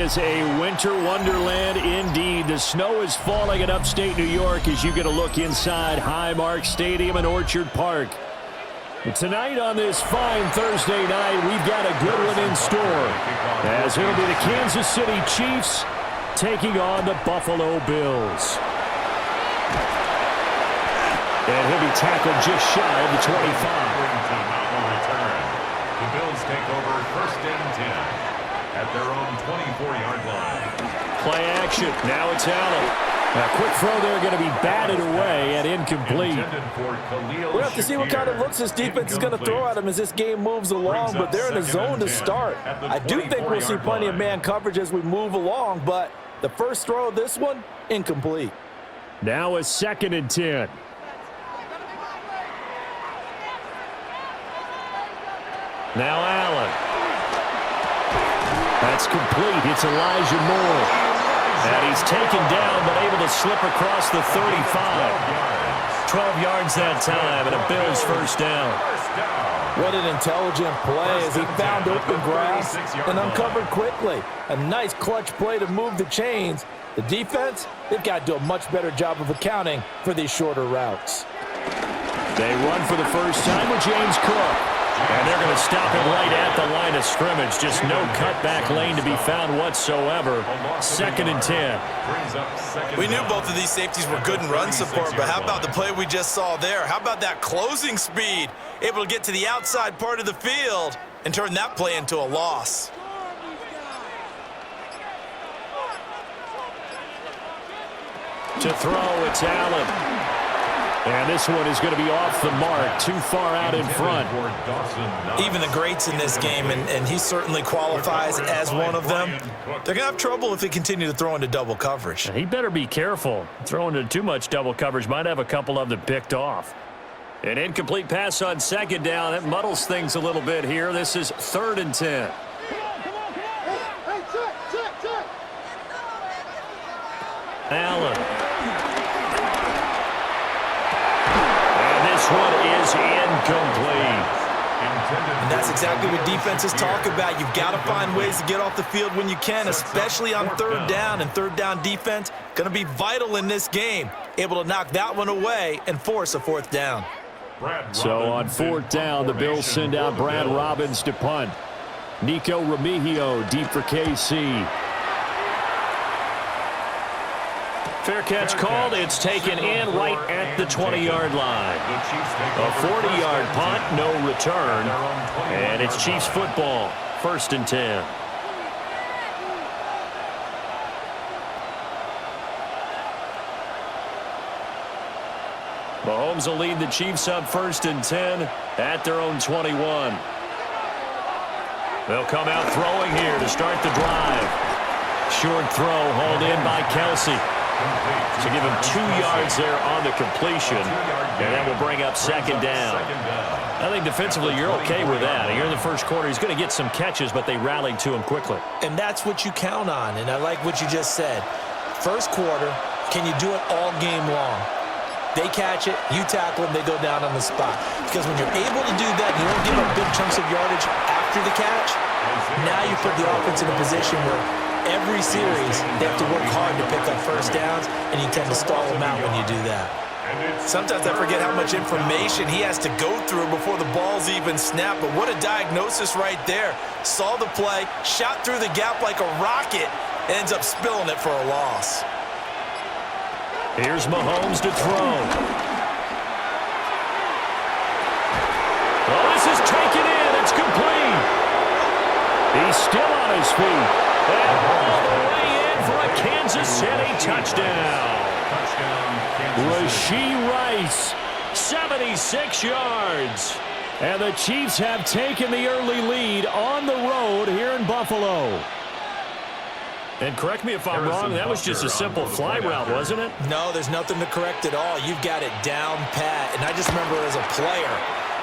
is a winter wonderland indeed. The snow is falling in upstate New York as you get a look inside Highmark Stadium in Orchard Park. Tonight on this fine Thursday night, we've got a good one in store, as it'll be the Kansas City Chiefs taking on the Buffalo Bills. And he'll be tackled just shy of the 25. The Bills take over 1st and 10 at their own 24-yard line. Play action. Now it's Allen. A quick throw there, going to be batted away and incomplete. We'll have to see what kind of looks this defense is going to throw at him as this game moves along, but they're in a zone to start. I do think we'll see plenty of man coverage as we move along, but the first throw of this one, incomplete. Now a 2nd and 10. Now Allen. That's complete. It's Elijah Moore. And he's taken down but able to slip across the 35. 12 yards that time and a Bills first down. What an intelligent play as he found open grass and uncovered quickly. A nice clutch play to move the chains. The defense, they've got to do a much better job of accounting for these shorter routes. They run for the first time with James Cook. And they're going to stop him right at the line of scrimmage. Just no cutback lane to be found whatsoever. 2nd and 10. We knew both of these safeties were good in run support, but how about the play we just saw there? How about that closing speed? Able to get to the outside part of the field and turn that play into a loss. To throw, it's Allen. And this one is going to be off the mark, too far out in front. Even the greats in this game, and he certainly qualifies as one of them, they're going to have trouble if they continue to throw into double coverage. He better be careful. Throwing into too much double coverage might have a couple of them picked off. An incomplete pass on 2nd down. That muddles things a little bit here. This is 3rd and 10. Allen. This one is incomplete. And that's exactly what defenses talk about. You've got to find ways to get off the field when you can, especially on 3rd down. And 3rd down defense going to be vital in this game. Able to knock that one away and force a 4th down. So on 4th down, the Bills send out Brad Robbins to punt. Nico Remigio deep for KC. Fair catch called. It's taken in right at the 20-yard line. A 40-yard punt, no return. And it's Chiefs football, 1st and 10. Mahomes will lead the Chiefs up 1st and 10 at their own 21. They'll come out throwing here to start the drive. Short throw hauled in by Kelce. So give him 2 yards there on the completion, and that will bring up 2nd down. I think defensively you're okay with that. You're in the first quarter. He's going to get some catches, but they rallied to him quickly. And that's what you count on, and I like what you just said. First quarter, can you do it all game long? They catch it, you tackle them, they go down on the spot. Because when you're able to do that, you don't give up big chunks of yardage after the catch. Now you put the offense in a position where every series, they have to work hard to pick up first downs, and you tend to stall them out when you do that. Sometimes I forget how much information he has to go through before the ball's even snapped, but what a diagnosis right there. Saw the play, shot through the gap like a rocket, ends up spilling it for a loss. Here's Mahomes to throw. Well, this is taken in. It's complete. He's still on his feet. And all the way in for a Kansas City touchdown. Rashee Rice, 76 yards. And the Chiefs have taken the early lead on the road here in Buffalo. And correct me if I'm wrong, that was just a simple fly route, wasn't it? No, there's nothing to correct at all. You've got it down pat. And I just remember as a player,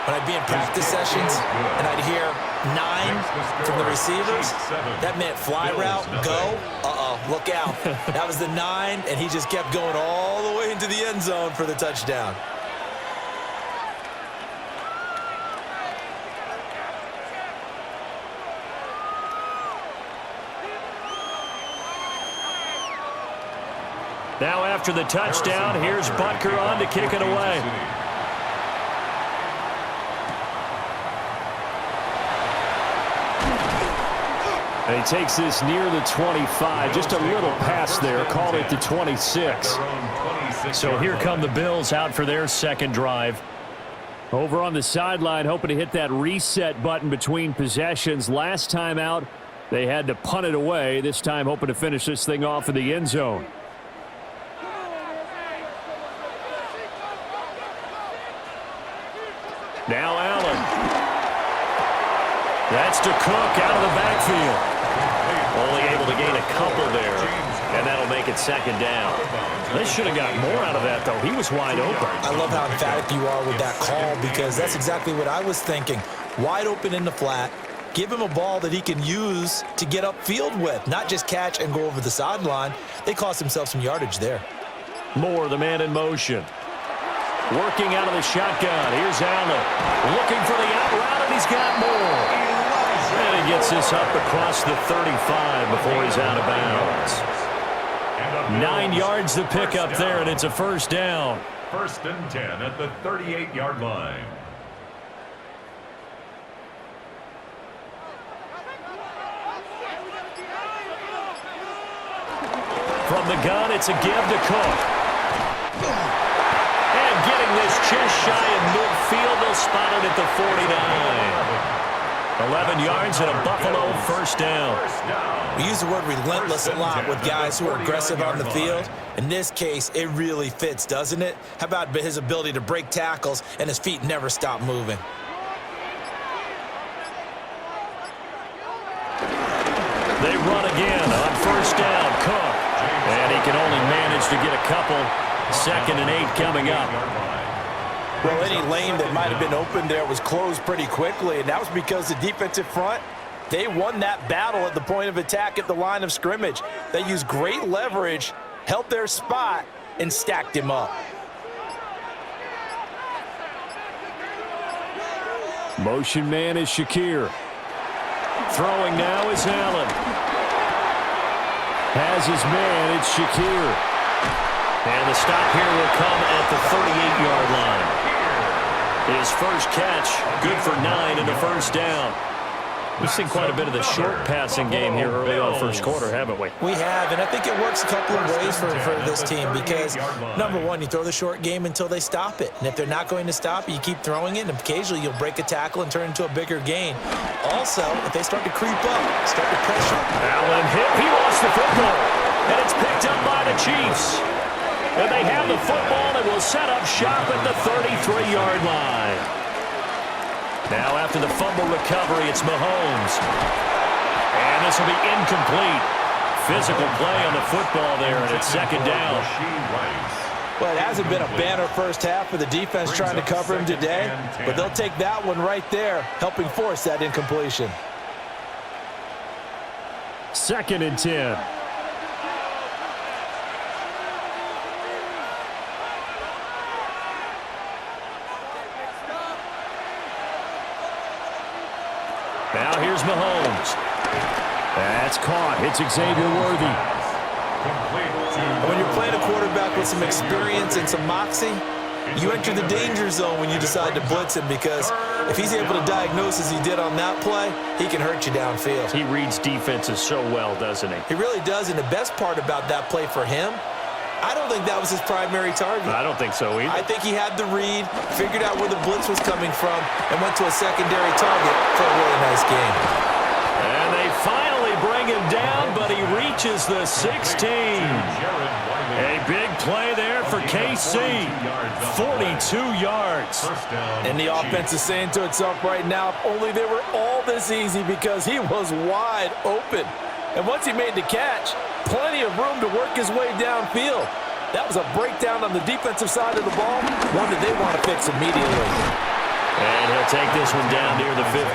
when I'd be in practice sessions and I'd hear 9 from the receivers, that meant fly route, go, look out. That was the 9, and he just kept going all the way into the end zone for the touchdown. Now after the touchdown, here's Butker on to kick it away. And he takes this near the 25. Just a little pass there. Call it the 26. So here come the Bills out for their second drive. Over on the sideline, hoping to hit that reset button between possessions. Last time out, they had to punt it away. This time, hoping to finish this thing off in the end zone. Now Allen. That's to Cook out of the backfield. Only able to gain a couple there, and that'll make it second down. They should have got more out of that, though. He was wide open. I love how emphatic you are with that call, because that's exactly what I was thinking. Wide open in the flat. Give him a ball that he can use to get upfield with, not just catch and go over the sideline. They cost themselves some yardage there. Moore, the man in motion. Working out of the shotgun. Here's Allen. Looking for the out route, and he's got more. And he gets this up across the 35 before he's out of bounds. 9 yards to pick up there, and it's a first down. 1st and 10 at the 38-yard line. From the gun, it's a give to Cook. And getting this just shy of midfield, they'll spot it at the 49. 11 yards and a Buffalo first down. We use the word relentless a lot with guys who are aggressive on the field. In this case, it really fits, doesn't it? How about his ability to break tackles and his feet never stop moving? They run again on first down. Cook. And he can only manage to get a couple. 2nd and 8 coming up. Well, any lane that might have been open there was closed pretty quickly, and that was because the defensive front, they won that battle at the point of attack at the line of scrimmage. They used great leverage, held their spot, and stacked him up. Motion man is Shakir. Throwing now is Allen. Has his man, it's Shakir. And the stop here will come at the 38-yard line. His first catch, good for 9 and a first down. We've seen quite a bit of the short passing game here early on first quarter, haven't we? We have, and I think it works a couple of ways for this team because, number one, you throw the short game until they stop it. And if they're not going to stop it, you keep throwing it, and occasionally you'll break a tackle and turn into a bigger gain. Also, if they start to creep up, start to pressure. Allen hit, he lost the football, and it's picked up by the Chiefs. And they have the football and will set up shop at the 33-yard line. Now after the fumble recovery, it's Mahomes. And this will be incomplete. Physical play on the football there, and it's second down. Well, it hasn't been a banner first half for the defense trying to cover him today, but they'll take that one right there, helping force that incompletion. 2nd and 10. Now here's Mahomes. That's caught. It's Xavier Worthy. When you're playing a quarterback with some experience and some moxie, you enter the danger zone when you decide to blitz him because if he's able to diagnose as he did on that play, he can hurt you downfield. He reads defenses so well, doesn't he? He really does, and the best part about that play for him, I don't think that was his primary target. I don't think so either. I think he had the read, figured out where the blitz was coming from, and went to a secondary target for a really nice game. And they finally bring him down, but he reaches the 16. A big play there for KC. 42 yards. And the offense is saying to itself right now, if only they were all this easy because he was wide open. And once he made the catch, plenty of room to work his way downfield. That was a breakdown on the defensive side of the ball, one that they want to fix immediately. And he'll take this one down near the 15.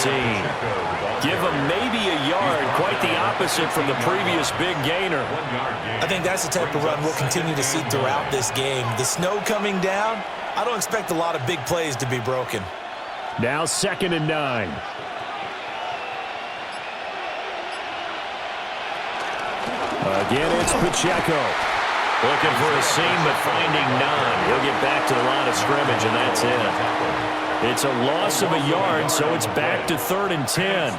Give him maybe a yard, quite the opposite from the previous big gainer. I think that's the type of run we'll continue to see throughout this game. The snow coming down, I don't expect a lot of big plays to be broken. Now 2nd and 9. Again, it's Pacheco. Looking for a seam, but finding none. He'll get back to the line of scrimmage, and that's it. It's a loss of a yard, so it's back to 3rd and 10.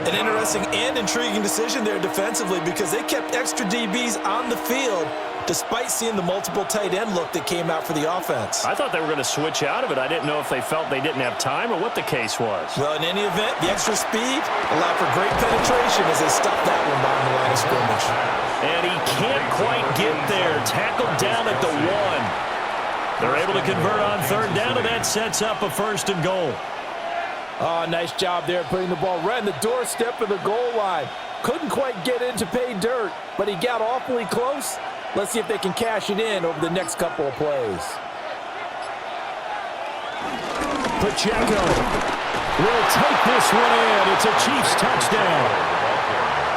An interesting and intriguing decision there defensively because they kept extra DBs on the field despite seeing the multiple tight end look that came out for the offense. I thought they were going to switch out of it. I didn't know if they felt they didn't have time or what the case was. Well, in any event, the extra speed allowed for great penetration as they stopped that one behind the line of scrimmage. And he can't quite get there. Tackled down at the 1. They're able to convert on 3rd down, and that sets up a 1st and goal. Oh, nice job there putting the ball right in the doorstep of the goal line. Couldn't quite get in to pay dirt, but he got awfully close. Let's see if they can cash it in over the next couple of plays. Pacheco will take this one in. It's a Chiefs touchdown.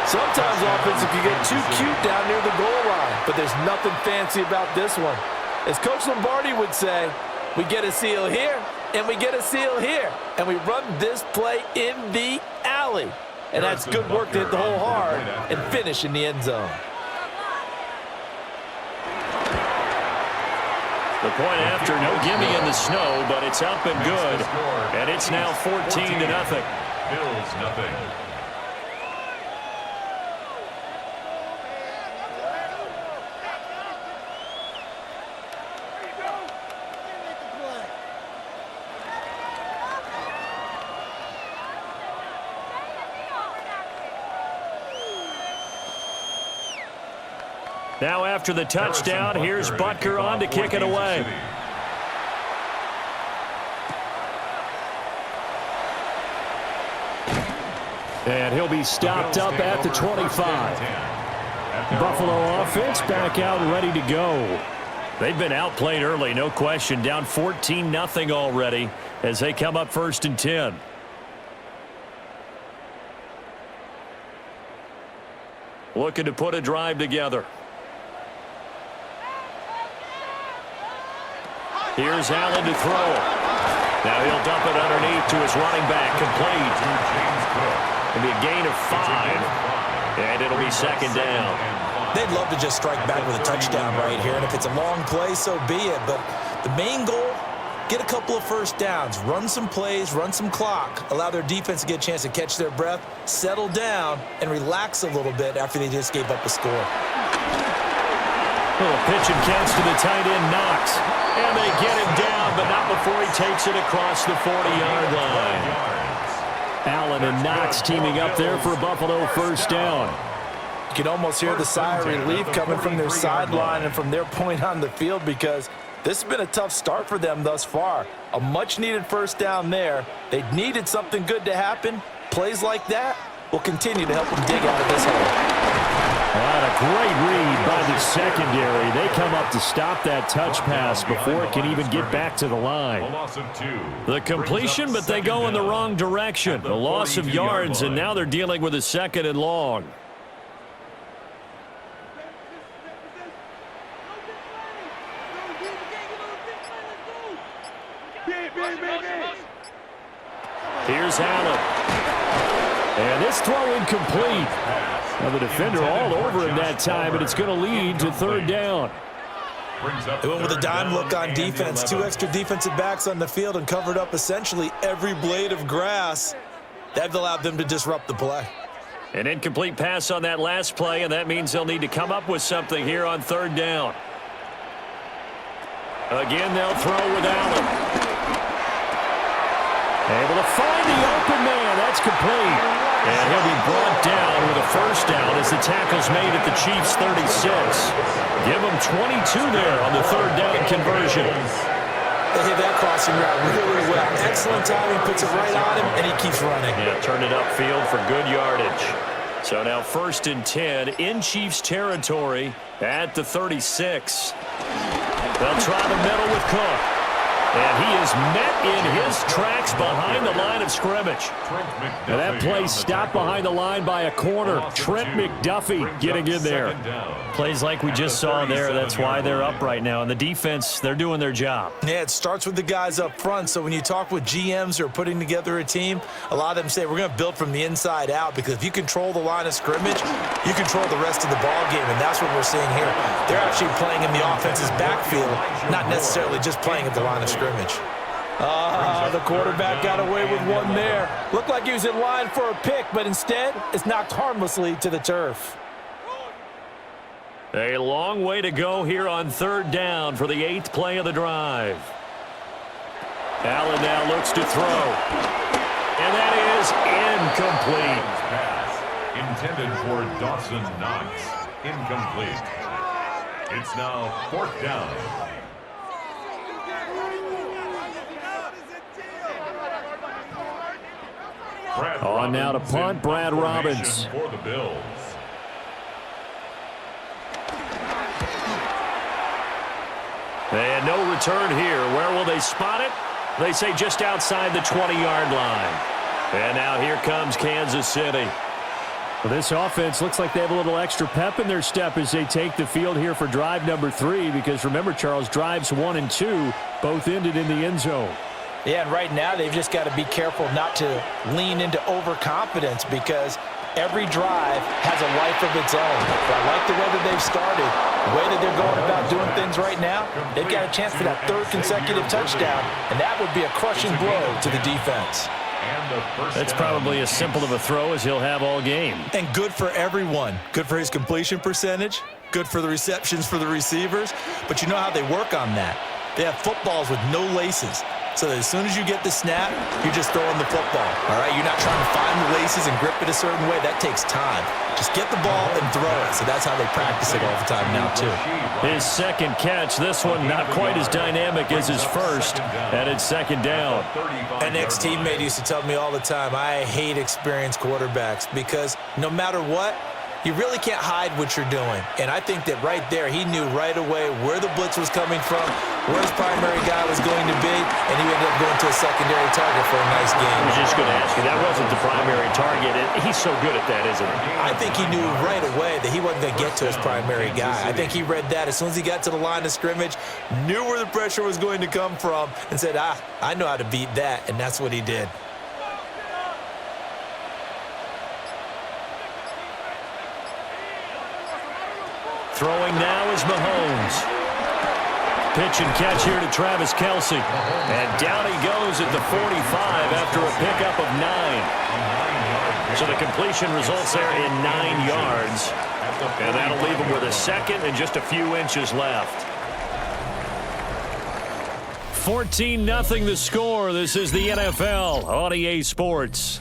Sometimes offenses can get too cute down near the goal line, but there's nothing fancy about this one. As Coach Lombardi would say, we get a seal here, and we get a seal here, and we run this play in the alley. And that's good work to hit the hole hard and finish in the end zone. The point after, no gimme in the snow, but it's up and good. And it's now 14-0. Bills nothing. Now after the touchdown, here's Butker on to kick it away. And he'll be stopped up at the 25. Buffalo offense back out ready to go. They've been outplayed early, no question. Down 14-0 already as they come up 1st and 10. Looking to put a drive together. Here's Allen to throw. Now he'll dump it underneath to his running back. Complete. It'll be a gain of 5. And it'll be 2nd down. They'd love to just strike back with a touchdown right here. And if it's a long play, so be it. But the main goal, get a couple of 1st downs. Run some plays, run some clock. Allow their defense to get a chance to catch their breath, settle down, and relax a little bit after they just gave up a score. Little pitch and catch to the tight end, Knox. And they get him down, but not before he takes it across the 40-yard line. Allen and Knox teaming up there for a Buffalo 1st down. You can almost hear the sigh of relief coming from their sideline and from their point on the field because this has been a tough start for them thus far. A much-needed 1st down there. They needed something good to happen. Plays like that will continue to help them dig out of this hole. What a great read by the secondary. They come up to stop that touch pass before it can even get back to the line. The completion, but they go in the wrong direction. The loss of yards, and now they're dealing with a 2nd and long. Here's Allen. And this throw incomplete. Now the defender all over him that time, but it's going to lead to 3rd down. They went with a dime look on defense. 2 extra defensive backs on the field and covered up essentially every blade of grass. That allowed them to disrupt the play. An incomplete pass on that last play, and that means they'll need to come up with something here on 3rd down. Again, they'll throw with Allen. Able to find the open man. That's complete. And he'll be brought down with a 1st down as the tackle's made at the Chiefs' 36. Give them 22 there on the 3rd down conversion. They hit that crossing route really well. Excellent timing, puts it right on him, and he keeps running. Yeah, turned it upfield for good yardage. So now 1st and 10 in Chiefs territory at the 36. They'll try the middle with Cook. And he is met in his tracks behind the line of scrimmage. And that play stopped behind the line by a corner. Trent McDuffie getting in there. Plays like we just saw there. That's why they're up right now. And the defense, they're doing their job. Yeah, it starts with the guys up front. So when you talk with GMs who are putting together a team, a lot of them say we're going to build from the inside out, because if you control the line of scrimmage, you control the rest of the ball game, and that's what we're seeing here. They're actually playing in the offense's backfield, not necessarily just playing at the line of scrimmage. The quarterback got away with one there. Looked like he was in line for a pick, but instead it's knocked harmlessly to the turf. A long way to go here on third down for the 8th play of the drive. Allen now looks to throw. And that is incomplete. Pass intended for Dawson Knox. Incomplete. It's now 4th down. On now to punt, Brad Robbins. For the Bills. And no return here. Where will they spot it? They say just outside the 20-yard line. And now here comes Kansas City. Well, this offense looks like they have a little extra pep in their step as they take the field here for drive number 3, because remember, Charles, drives 1 and 2 both ended in the end zone. Yeah, and right now they've just got to be careful not to lean into overconfidence, because every drive has a life of its own. But I like the way that they've started, the way that they're going about doing things right now. They've got a chance for that 3rd consecutive touchdown, and that would be a crushing blow to the defense. That's probably as simple of a throw as he'll have all game. And good for everyone. Good for his completion percentage, good for the receptions for the receivers. But you know how they work on that. They have footballs with no laces. So that as soon as you get the snap, you're just throwing the football, all right? You're not trying to find the laces and grip it a certain way. That takes time. Just get the ball and throw it. So that's how they practice it all the time now, too. His second catch, this one not quite as dynamic as his first, and it's 2nd down. An ex-teammate used to tell me all the time, I hate experienced quarterbacks, because no matter what, you really can't hide what you're doing. And I think that right there, he knew right away where the blitz was coming from, where his primary guy was going to be, and he ended up going to a secondary target for a nice game. I was just going to ask you, that wasn't the primary target. He's so good at that, isn't he? I think he knew right away that he wasn't going to get to his primary guy. I think he read that as soon as he got to the line of scrimmage, knew where the pressure was going to come from, and said, I know how to beat that, and that's what he did. Throwing now is Mahomes. Pitch and catch here to Travis Kelce. And down he goes at the 45 after a pickup of 9. So the completion results there in 9 yards. And that'll leave him with a second and just a few inches left. 14-0 the score. This is the NFL on EA Sports.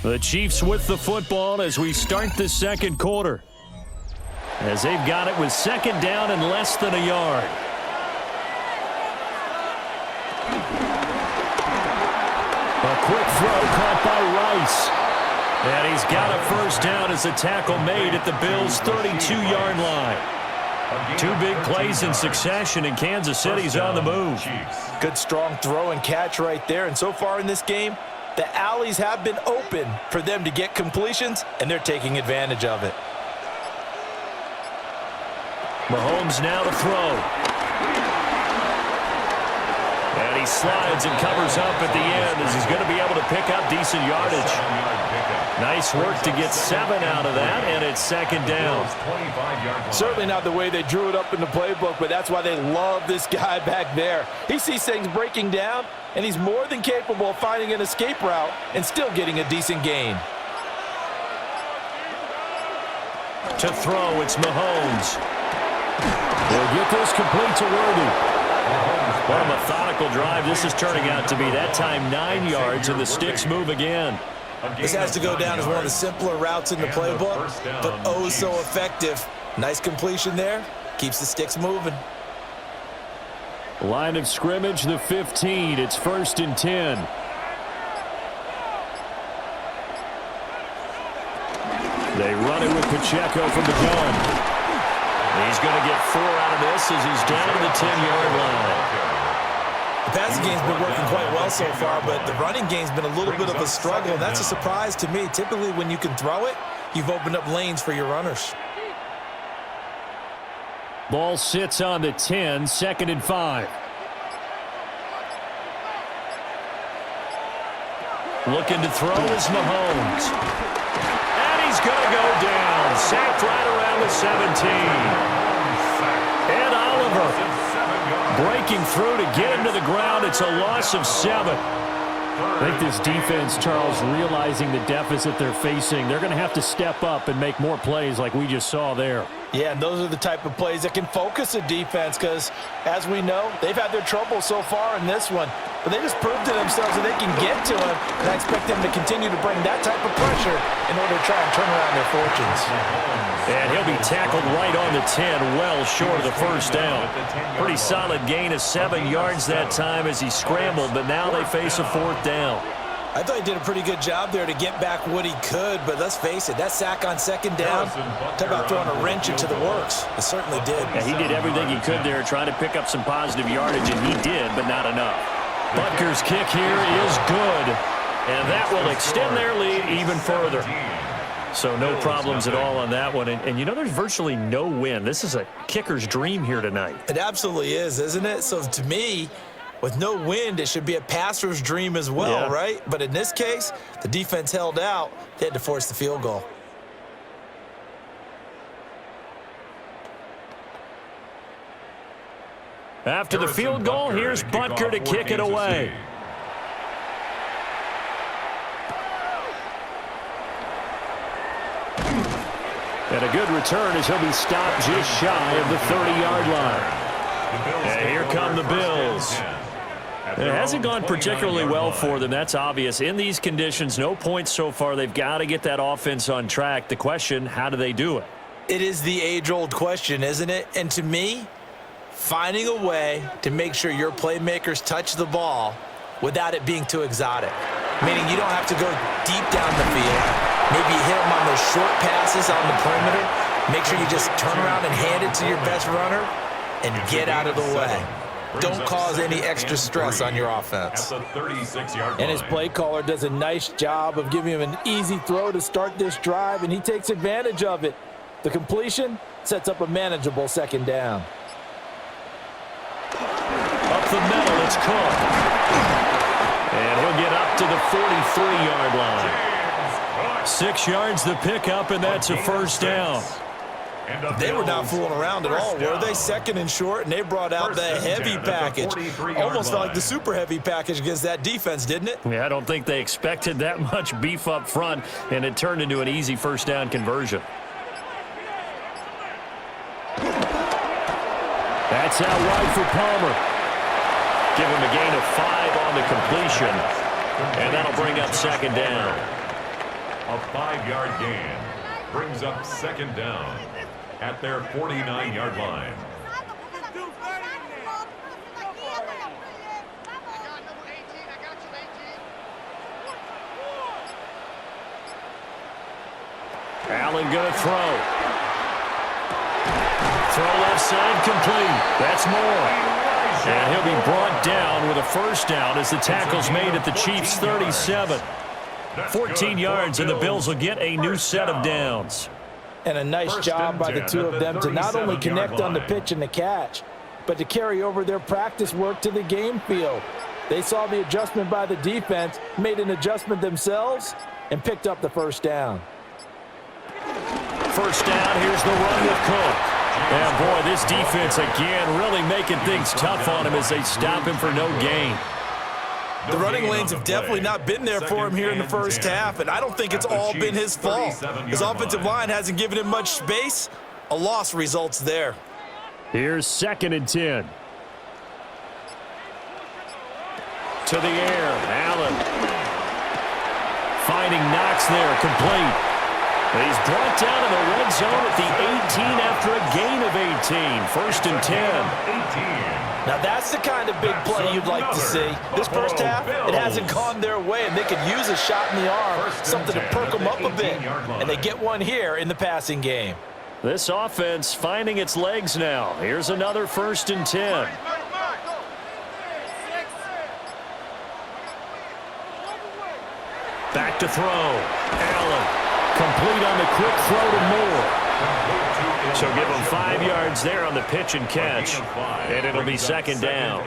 The Chiefs with the football as we start the second quarter, as they've got it with 2nd down and less than a yard. A quick throw caught by Rice. And he's got a 1st down as a tackle made at the Bills' 32-yard line. 2 big plays in succession, and Kansas City's on the move. Good strong throw and catch right there. And so far in this game, the alleys have been open for them to get completions, and they're taking advantage of it. Mahomes now to throw. And he slides and covers up at the end as he's going to be able to pick up decent yardage. Nice work to get 7 out of that, and it's 2nd down. Certainly not the way they drew it up in the playbook, but that's why they love this guy back there. He sees things breaking down, and he's more than capable of finding an escape route and still getting a decent gain. To throw, it's Mahomes. He'll get this complete to Worthy. What a methodical drive this is turning out to be. That time 9 yards, and the sticks move again. This has to go down as one of the simpler routes in the playbook, but oh so effective. Nice completion there. Keeps the sticks moving. Line of scrimmage, the 15. It's 1st and 10. on it with Pacheco from the gun. He's going to get 4 out of this as he's down to the 10-yard line. The passing game's been working quite well so far, but the running game's been a little bit of a struggle, and that's a surprise to me. Typically, when you can throw it, you've opened up lanes for your runners. Ball sits on the 10, 2nd and 5. Looking to throw is Mahomes. And he's going to go down. Sacked right around the 17. And Oliver breaking through to get him to the ground. It's a loss of 7. I think this defense, Charles, realizing the deficit they're facing, they're going to have to step up and make more plays like we just saw there. Yeah, and those are the type of plays that can focus a defense because, as we know, they've had their trouble so far in this one. But they just proved to themselves that they can get to him, and I expect them to continue to bring that type of pressure in order to try and turn around their fortunes. And he'll be tackled right on the 10, well short of the first down. Pretty solid gain of 7 yards that time as he scrambled, but now they face a 4th down. I thought he did a pretty good job there to get back what he could, but let's face it, that sack on 2nd down, talk about throwing a wrench into the works. It certainly did. Yeah, he did everything he could there, trying to pick up some positive yardage, and he did, but not enough. Butker's kick here is good, and that will extend their lead even further. So no problems at all on that one. And you know, there's virtually no win. This is a kicker's dream here tonight. It absolutely is, isn't it? So to me, with no wind, it should be a passer's dream as well, right? But in this case, the defense held out. They had to force the field goal. After the field goal, here's Butker to kick it away. And a good return as he'll be stopped just shy of the 30-yard line. And here come the Bills. It hasn't gone particularly well for them. That's obvious. In these conditions, no points so far. They've got to get that offense on track. The question, how do they do it? It is the age-old question, isn't it? And to me, finding a way to make sure your playmakers touch the ball without it being too exotic. Meaning you don't have to go deep down the field. Maybe you hit them on those short passes on the perimeter. Make sure you just turn around and hand it to your best runner and get out of the way. Don't cause any extra stress on your offense. And his play caller does a nice job of giving him an easy throw to start this drive, and he takes advantage of it. The completion sets up a manageable 2nd down. Up the middle, it's Cook. And he'll get up to the 43-yard line. 6 yards the pickup, and that's a 1st down. They were not fooling around at all, were they? 2nd and short, and they brought out the heavy package. Almost felt like the super heavy package against that defense, didn't it? Yeah, I don't think they expected that much beef up front, and it turned into an easy 1st down conversion. That's out wide for Palmer. Give him a gain of 5 on the completion, and that'll bring up 2nd down. A 5-yard gain brings up 2nd down at their 49-yard line. Allen going to throw. Throw left side complete. That's more. And he'll be brought down with a 1st down as the tackle's made at the Chiefs' 37. 14 yards, and the Bills will get a new set of downs. And a nice job by the two of them to not only connect on the pitch and the catch, but to carry over their practice work to the game field. They saw the adjustment by the defense, made an adjustment themselves, and picked up the 1st down. 1st down, here's the run with Cook. And boy, this defense again really making things tough on him as they stop him for no gain. The running lanes have definitely not been there for him here in the 1st half, and I don't think it's all been his fault. His offensive line hasn't given him much space. A loss results there. Here's 2nd and 10. To the air, Allen. Finding Knox there, complete. He's brought down in the red zone at the 18 after a gain of 18. First and 10. Now that's the kind of big play you'd like to see. This first half, it hasn't gone their way, and they could use a shot in the arm, something to perk them up a bit. And they get one here in the passing game. This offense finding its legs now. Here's another first and 10. Back to throw. Allen. Complete on the quick throw to Moore. So give him 5 yards there on the pitch and catch. And it'll be second down.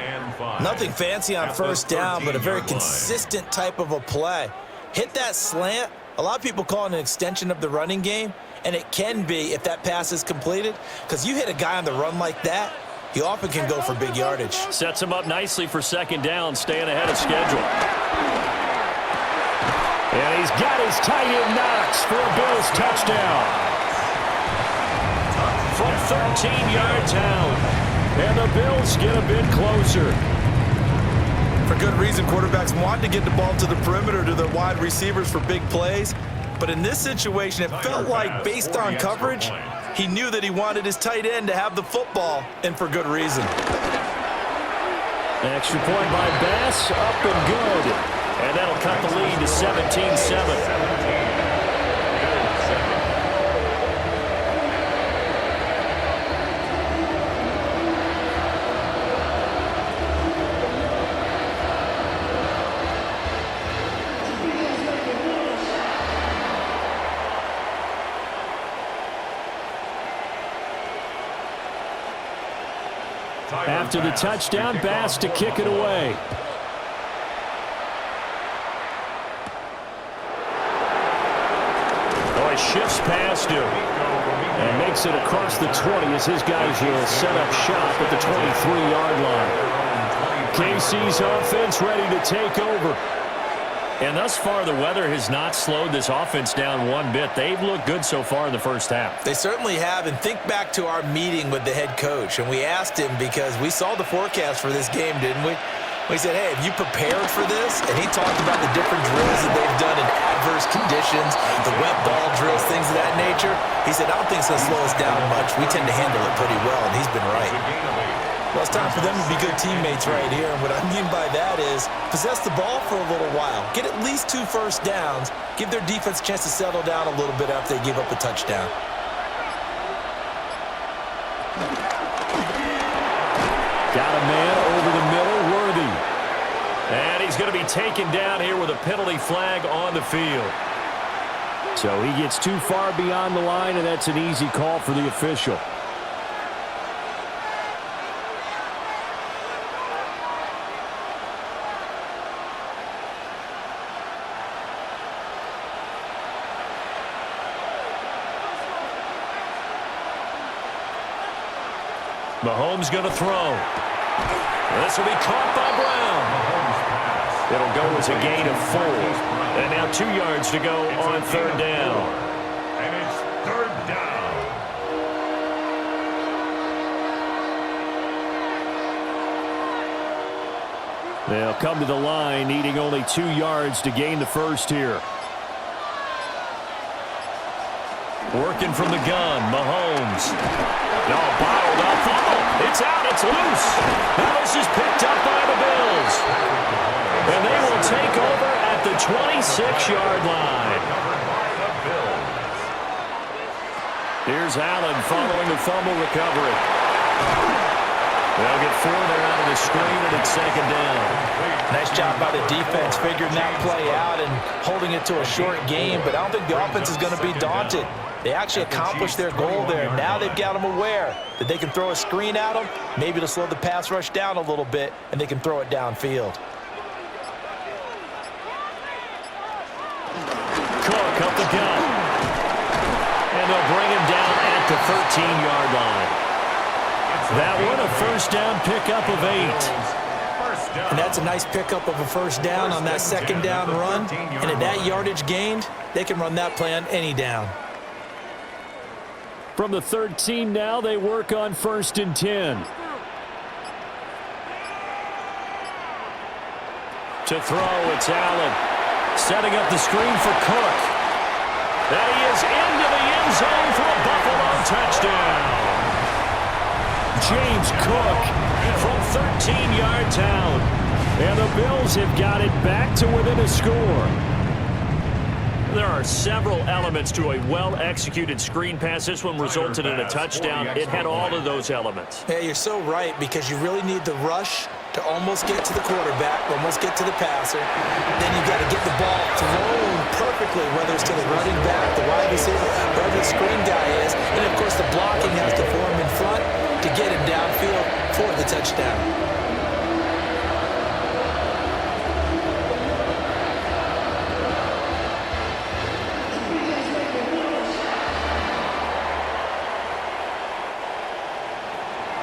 Nothing fancy on first down, but a very consistent type of a play. Hit that slant. A lot of people call it an extension of the running game, and it can be if that pass is completed, because you hit a guy on the run like that, he often can go for big yardage. Sets him up nicely for second down, staying ahead of schedule. And he's got his tight end Knox for a Bills touchdown. From 13 yards out. And the Bills get a bit closer. For good reason, quarterbacks want to get the ball to the perimeter to their wide receivers for big plays. But in this situation, it felt like, based on coverage, he knew that he wanted his tight end to have the football, and for good reason. An extra point by Bass, up and good. And that'll cut the lead to 17-7. After the touchdown, Bass to kick it away. Shifts past him and makes it across the 20 as his guys will set up shop at the 23-yard line. KC's offense ready to take over. And thus far, the weather has not slowed this offense down one bit. They've looked good so far in the first half. They certainly have. And think back to our meeting with the head coach. And we asked him, because we saw the forecast for this game, didn't we? We said, hey, have you prepared for this? And he talked about the different drills that they've done in adverse conditions, the wet ball drills, things of that nature. He said, I don't think it's going to slow us down much. We tend to handle it pretty well, and he's been right. Well, it's time for them to be good teammates right here. And what I mean by that is possess the ball for a little while. Get at least 2 first downs. Give their defense a chance to settle down a little bit after they give up a touchdown. Got a man over the middle, Worthy. And he's going to be taken down here with a penalty flag on the field. So he gets too far beyond the line, and that's an easy call for the official. Mahomes going to throw. This will be caught by Brown. It'll go as a gain of 4. And now 2 yards to go on third down. And it's third down. They'll come to the line, needing only 2 yards to gain the first here. Working from the gun, Mahomes. No, bottled up. Oh, it's out. It's loose. Now this is picked up by the Bills. And they will take over at the 26-yard line. Here's Allen following the fumble recovery. They'll get 4 there out of the screen, and it's second down. Nice job by the defense figuring that play out and holding it to a short game, but I don't think the offense is going to be daunted. They actually accomplished their goal there. Now they've got them aware that they can throw a screen at them, maybe to slow the pass rush down a little bit, and they can throw it downfield. Cook up the gun. And they'll bring him down at the 13-yard line. That one, a first down pickup of 8. And that's a nice pickup of a first down on that second down run. And at that yardage gained, they can run that play on any down. From the 13 now, they work on first and 10. To throw, it's Allen. Setting up the screen for Cook. And he is into the end zone for a Buffalo touchdown. James Cook from 13 yards out. And the Bills have got it back to within a score. There are several elements to a well-executed screen pass. This one resulted in a touchdown. It had all of those elements. Yeah, you're so right, because you really need the rush to almost get to the quarterback, almost get to the passer. Then you got to get the ball thrown perfectly, whether it's to the running back, the wide receiver, wherever the screen guy is. And, of course, the blocking has to form in front to get him downfield for the touchdown.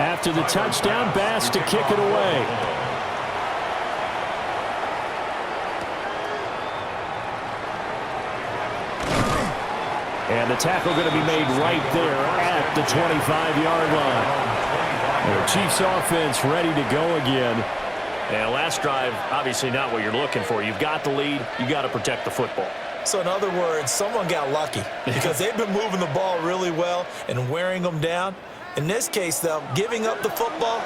After the touchdown, Bass to kick it away. And the tackle going to be made right there at the 25-yard line. The Chiefs offense ready to go again. And last drive, obviously not what you're looking for. You've got the lead. You got to protect the football. So in other words, someone got lucky because they've been moving the ball really well and wearing them down. In this case, though, giving up the football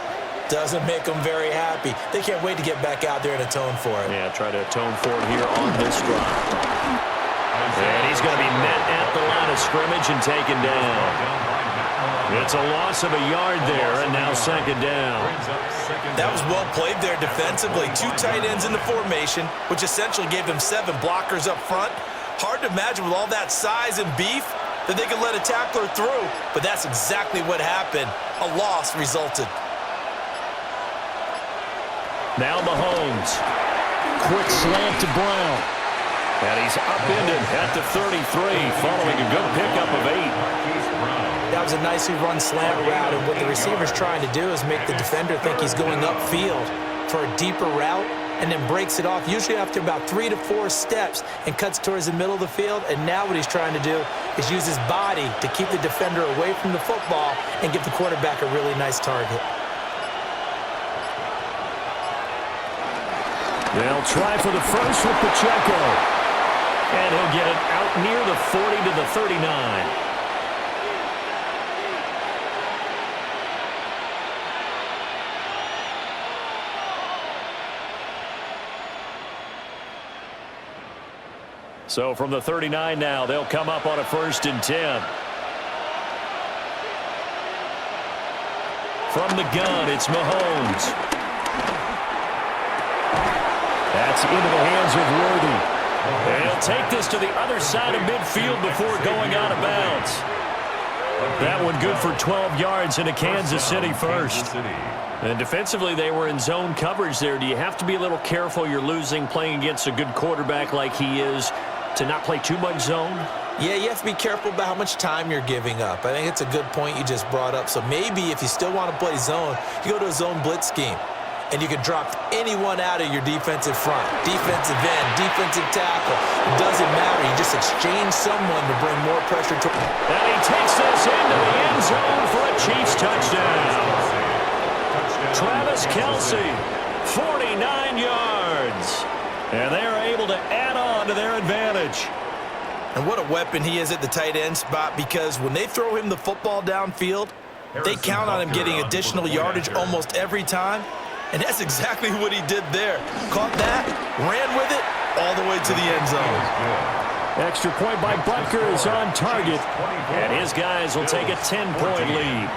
doesn't make them very happy. They can't wait to get back out there and atone for it. Yeah, try to atone for it here on this drive. And he's going to be met at the line of scrimmage and taken down. It's a loss of a yard there, and now second down. That was well played there defensively. Two tight ends in the formation, which essentially gave them 7 blockers up front. Hard to imagine with all that size and beef that they could let a tackler through, but that's exactly what happened. A loss resulted. Now Mahomes. Quick slant to Brown. And he's upended at the 33, following a good pickup of 8. That was a nicely run slant route, and what the receiver's trying to do is make the defender think he's going upfield for a deeper route, and then breaks it off, usually after about 3 to 4 steps, and cuts towards the middle of the field. And now what he's trying to do is use his body to keep the defender away from the football and give the quarterback a really nice target. They'll try for the first with Pacheco. And he'll get it out near the 40 to the 39. So from the 39 now, they'll come up on a 1st and 10. From the gun, it's Mahomes. That's into the hands of Worthy. And he'll take this to the other side of midfield before going out of bounds. That one good for 12 yards into Kansas City first. And defensively, they were in zone coverage there. Do you have to be a little careful? You're losing playing against a good quarterback like he is, to not play too much zone? Yeah, you have to be careful about how much time you're giving up. I think it's a good point you just brought up. So maybe if you still want to play zone, you go to a zone blitz scheme, and you can drop anyone out of your defensive front, defensive end, defensive tackle. It doesn't matter. You just exchange someone to bring more pressure to. And he takes this into the end zone for a Chiefs touchdown. Travis Kelce, 49 yards. And they're able to add on to their advantage. And what a weapon he is at the tight end spot, because when they throw him the football downfield, they count on him getting additional yardage almost every time. And that's exactly what he did there. Caught that, ran with it, all the way to the end zone. Extra point by Butker is on target. And his guys will take a 10-point lead.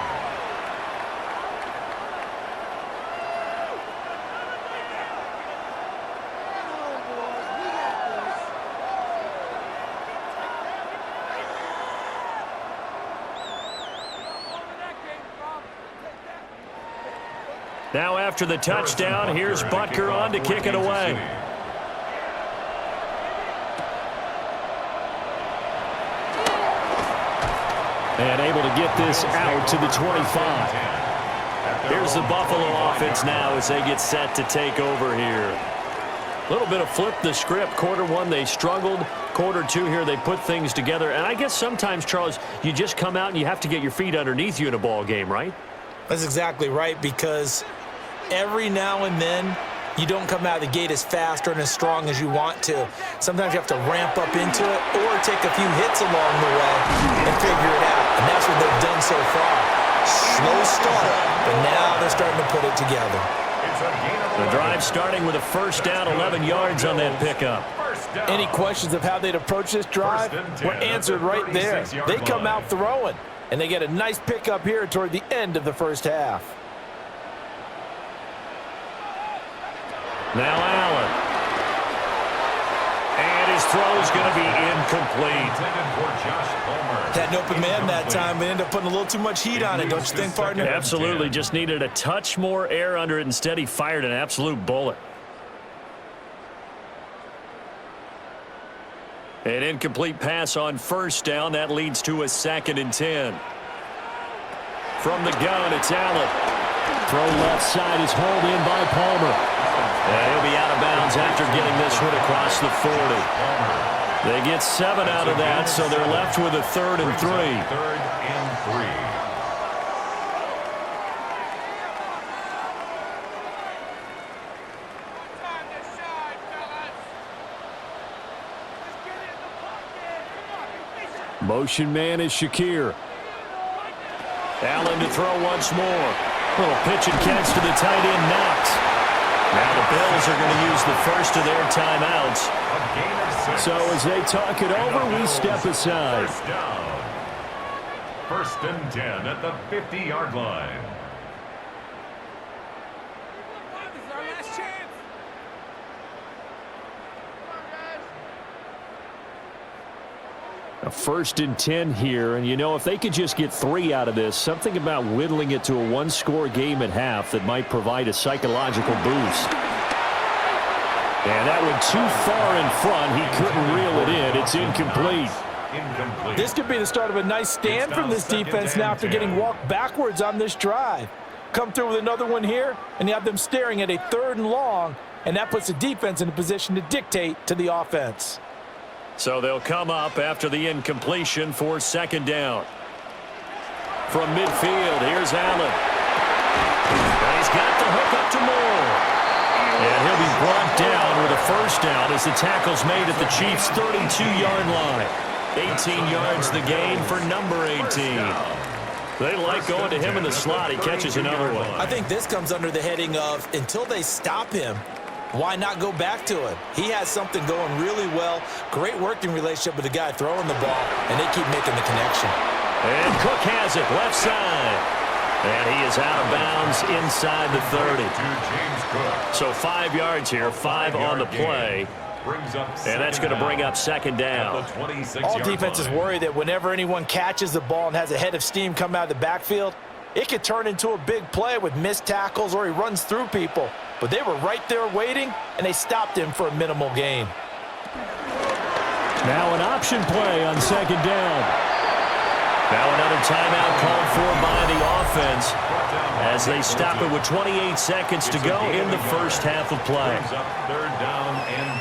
Now after the touchdown, here's Butker on to kick it away. And able to get this out to the 25. Here's the Buffalo offense now as they get set to take over here. A little bit of flip the script. Quarter 1, they struggled. Quarter 2 here, they put things together. And I guess sometimes, Charles, you just come out and you have to get your feet underneath you in a ball game, right? That's exactly right, because every now and then you don't come out of the gate as fast or as strong as you want to. Sometimes you have to ramp up into it or take a few hits along the way and figure it out. And that's what they've done so far. Slow start, but now they're starting to put it together. The drive starting with a first down, 11 yards on that pickup. Any questions of how they'd approach this drive were answered right there. They come out throwing, and they get a nice pickup here toward the end of the first half. Now Allen. And his throw is going to be incomplete. Had an open man that time, but ended up putting a little too much heat on it, don't you think, partner? Absolutely. Just needed a touch more air under it. Instead, he fired an absolute bullet. An incomplete pass on first down. That leads to a 2nd and 10. From the gun, it's Allen. Throw left side is hauled in by Palmer. And he'll be out of bounds after getting this one across the 40. They get 7 out of that, so they're left with a 3rd and 3. 3rd and 3. Motion man is Shakir. Allen to throw once more. Little pitch and catch to the tight end, Knox. Now the Bills are going to use the first of their timeouts. So as they talk it over, we step aside. First down. 1st and 10 at the 50-yard line. A 1st and 10 here, and you know, if they could just get 3 out of this, something about whittling it to a 1-score game at half that might provide a psychological boost. And that went too far in front. He couldn't reel it in. It's incomplete. This could be the start of a nice stand from this defense now after getting walked backwards on this drive. Come through with another one here, and you have them staring at a 3rd and long, and that puts the defense in a position to dictate to the offense. So they'll come up after the incompletion for 2nd down. From midfield, here's Allen. And he's got the hook up to Moore. And he'll be brought down with a 1st down as the tackle's made at the Chiefs' 32-yard line. 18 yards the gain for number 18. They like going to him in the slot. He catches another one. I think this comes under the heading of until they stop him, why not go back to him? He has something going really well. Great working relationship with the guy throwing the ball, and they keep making the connection. And Cook has it left side. And he is out of bounds inside the 30. So 5 yards here, 5 on the play. And that's going to bring up 2nd down. All defenses worry that whenever anyone catches the ball and has a head of steam come out of the backfield, it could turn into a big play with missed tackles or he runs through people. But they were right there waiting, and they stopped him for a minimal gain. Now an option play on 2nd down. Now another timeout called for by the offense as they stop it with 28 seconds to go in the first half of play. 3rd down and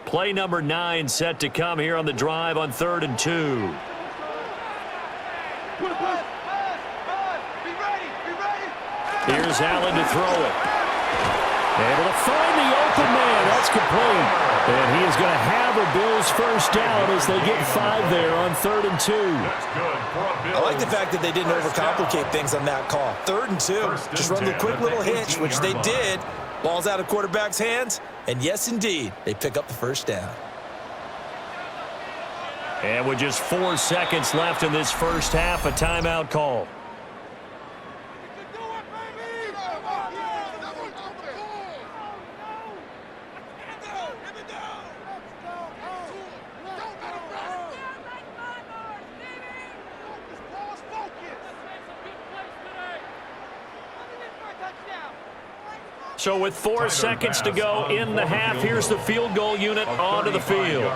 2. Play number 9 set to come here on the drive on 3rd and 2. Here's Allen to throw it. Able to find the open man. That's complete. And he is going to have a Bills 1st down as they get 5 there on 3rd and 2. I like the fact that they didn't overcomplicate things on that call. 3rd and 2. Just run the quick little hitch, which they did. Ball's out of quarterback's hands. And yes, indeed, they pick up the 1st down. And with just 4 seconds left in this first half, a timeout call. So with 4 seconds to go in the half, here's the field goal unit onto the field.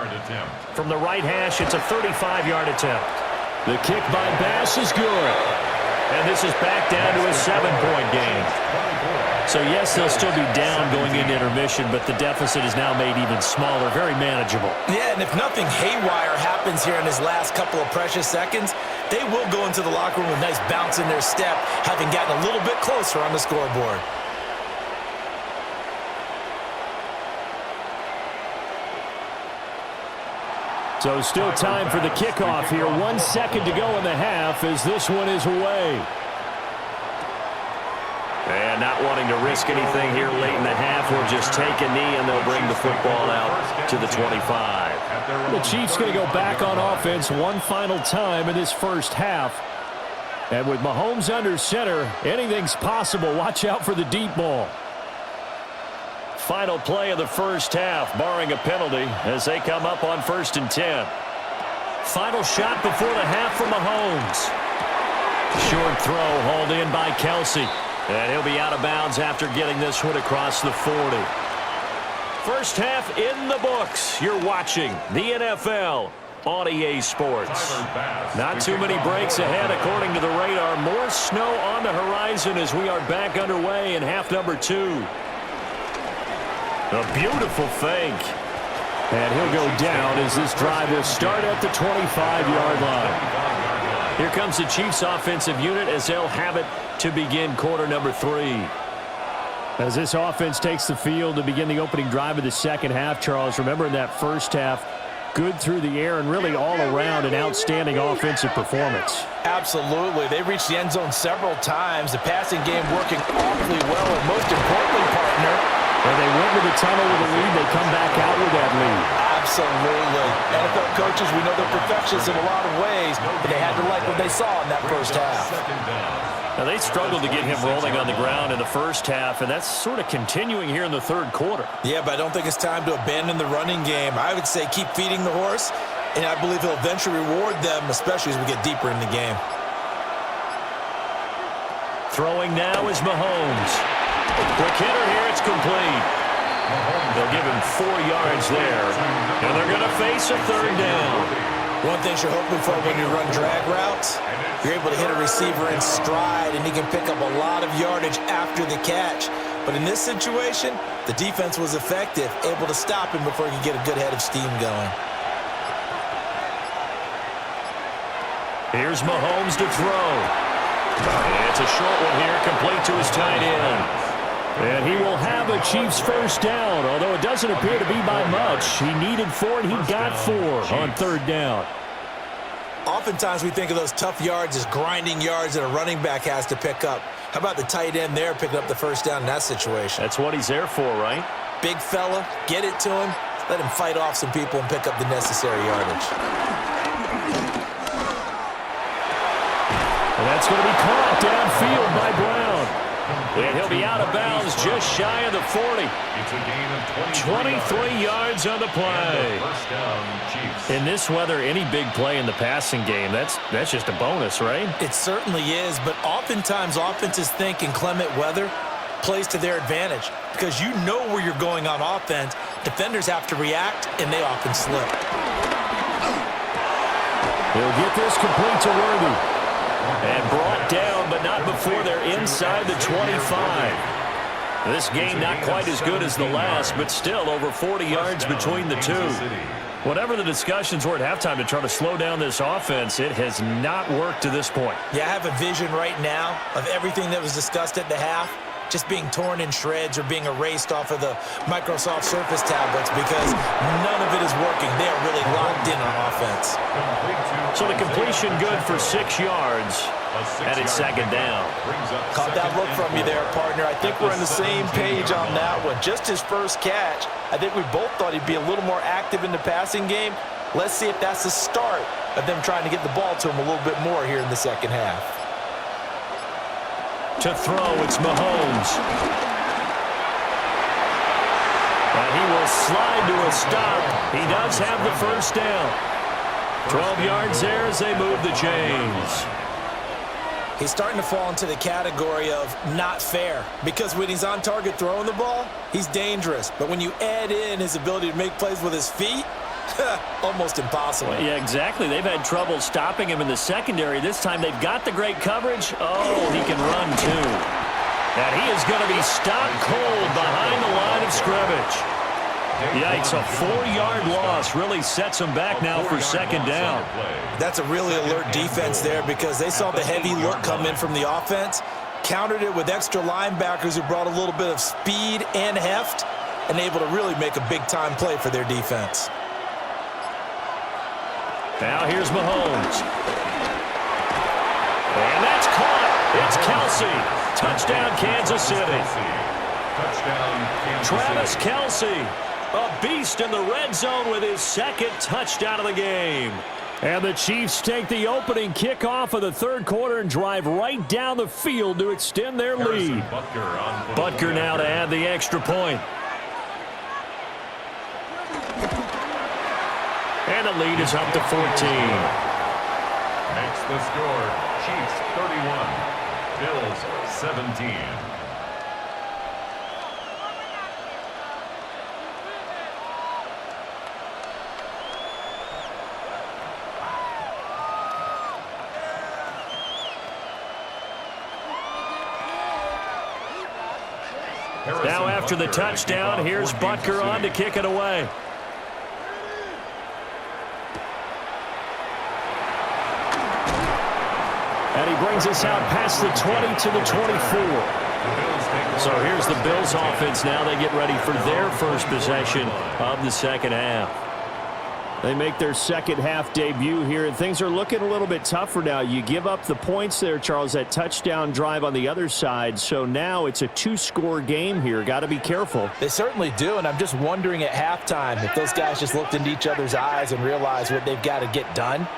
From the right hash, it's a 35-yard attempt. The kick by Bass is good. And this is back down to a 7-point game. So, yes, they'll still be down going into intermission, but the deficit is now made even smaller, very manageable. Yeah, and if nothing haywire happens here in his last couple of precious seconds, they will go into the locker room with a nice bounce in their step, having gotten a little bit closer on the scoreboard. So still time for the kickoff here. 1 second to go in the half as this one is away. And not wanting to risk anything here late in the half, we'll just take a knee and they'll bring the football out to the 25. The Chiefs going to go back on offense one final time in this first half. And with Mahomes under center, anything's possible. Watch out for the deep ball. Final play of the first half, barring a penalty, as they come up on 1st and 10. Final shot before the half from Mahomes. Short throw hauled in by Kelce. And he'll be out of bounds after getting this one across the 40. First half in the books. You're watching the NFL on EA Sports. Not too many breaks ahead according to the radar. More snow on the horizon as we are back underway in half number 2. A beautiful fake. And he'll go down as this drive will start at the 25-yard line. Here comes the Chiefs offensive unit as they'll have it to begin quarter number 3. As this offense takes the field to begin the opening drive of the second half, Charles, remember in that first half, good through the air and really all around an outstanding offensive performance. Absolutely. They reached the end zone several times. The passing game working awfully well, and most importantly, partner, when they went to the tunnel with a lead, they come back out with that lead. Absolutely. NFL coaches, we know they're perfectionists in a lot of ways, but they had to like what they saw in that first half. Now, they struggled to get him rolling on the ground in the first half, and that's sort of continuing here in the third quarter. Yeah, but I don't think it's time to abandon the running game. I would say keep feeding the horse, and I believe he'll eventually reward them, especially as we get deeper in the game. Throwing now is Mahomes. Quick hitter here, it's complete. They'll give him 4 yards there, and they're going to face a third down. One thing you're hoping for when you run drag routes, you're able to hit a receiver in stride, and he can pick up a lot of yardage after the catch. But in this situation, the defense was effective, able to stop him before he could get a good head of steam going. Here's Mahomes to throw. It's a short one here, complete to his tight end. And he will have a Chiefs first down, although it doesn't appear to be by much. He needed 4, and he got 4 on third down. Oftentimes we think of those tough yards as grinding yards that a running back has to pick up. How about the tight end there picking up the first down in that situation? That's what he's there for, right? Big fella, get it to him, let him fight off some people and pick up the necessary yardage. And that's going to be caught downfield by Brown. And he'll be out of bounds just shy of the 40. It's a gain of 23 yards on the play. First down, Chiefs. In this weather, any big play in the passing game, that's just a bonus, right? It certainly is, but oftentimes offenses think inclement weather plays to their advantage because you know where you're going on offense. Defenders have to react, and they often slip. He'll get this complete to Worthy. And brought down, but not before they're inside the 25. This game not quite as good as the last, but still over 40 yards between the two. Whatever the discussions were at halftime to try to slow down this offense, it has not worked to this point. Yeah, I have a vision right now of everything that was discussed at the half just being torn in shreds or being erased off of the Microsoft Surface tablets because none of it is working. They are really locked in on offense. So the completion good for 6 yards, and it's second down. Caught that look from you there, partner. I think we're on the same page on that one. Just his first catch, I think we both thought he'd be a little more active in the passing game. Let's see if that's the start of them trying to get the ball to him a little bit more here in the second half. To throw, it's Mahomes. And he will slide to a stop. He does have the first down. 12 yards there as they move the chains. He's starting to fall into the category of not fair because when he's on target throwing the ball, he's dangerous. But when you add in his ability to make plays with his feet, almost impossible. Well, yeah, exactly. They've had trouble stopping him in the secondary. This time they've got the great coverage. Oh, he can run too. And he is going to be stopped cold behind the line of scrimmage. Yikes, a 4-yard loss really sets him back now for second down. That's a really alert defense there because they saw the heavy look come in from the offense, countered it with extra linebackers who brought a little bit of speed and heft, and able to really make a big-time play for their defense. Now here's Mahomes. And that's caught. It's Kelce. Touchdown, Kansas City. Travis Kelce, a beast in the red zone with his second touchdown of the game. And the Chiefs take the opening kickoff of the third quarter and drive right down the field to extend their lead. Butker now to add the extra point. And the lead is up to 14. Makes the score, Chiefs 31, Bills 17. Now after the touchdown, here's Butker on to kick it away. And he brings us out past the 20 to the 24. So here's the Bills offense now. They get ready for their first possession of the second half. They make their second half debut here, and things are looking a little bit tougher now. You give up the points there, Charles, that touchdown drive on the other side. So now it's a 2-score game here. Got to be careful. They certainly do, and I'm just wondering at halftime if those guys just looked into each other's eyes and realized what they've got to get done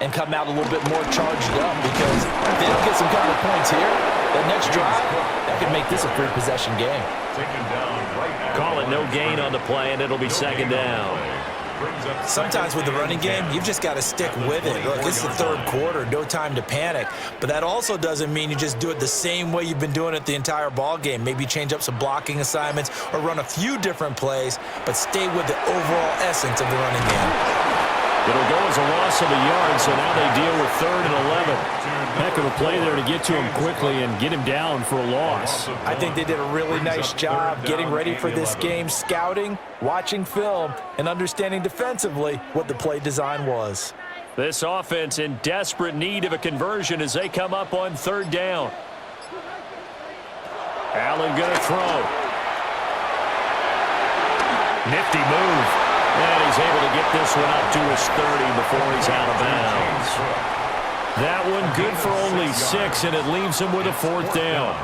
and come out a little bit more charged up, because if they don't get some couple of points here, that next drive, that could make this a 3-possession game. Call it no gain on the play, and it'll be second down. Sometimes with the running game, you've just got to stick with it. Look, it's the third quarter, no time to panic. But that also doesn't mean you just do it the same way you've been doing it the entire ball game. Maybe change up some blocking assignments or run a few different plays, but stay with the overall essence of the running game. It'll go as a loss of a yard, so now they deal with 3rd and 11. Heck of a play there to get to him quickly and get him down for a loss. I think they did a really nice job getting ready for this game, scouting, watching film, and understanding defensively what the play design was. This offense in desperate need of a conversion as they come up on 3rd down. Allen going to throw. Nifty move. And he's able to get this one up to his 30 before he's out of bounds. That one good for only 6, and it leaves him with a 4th down.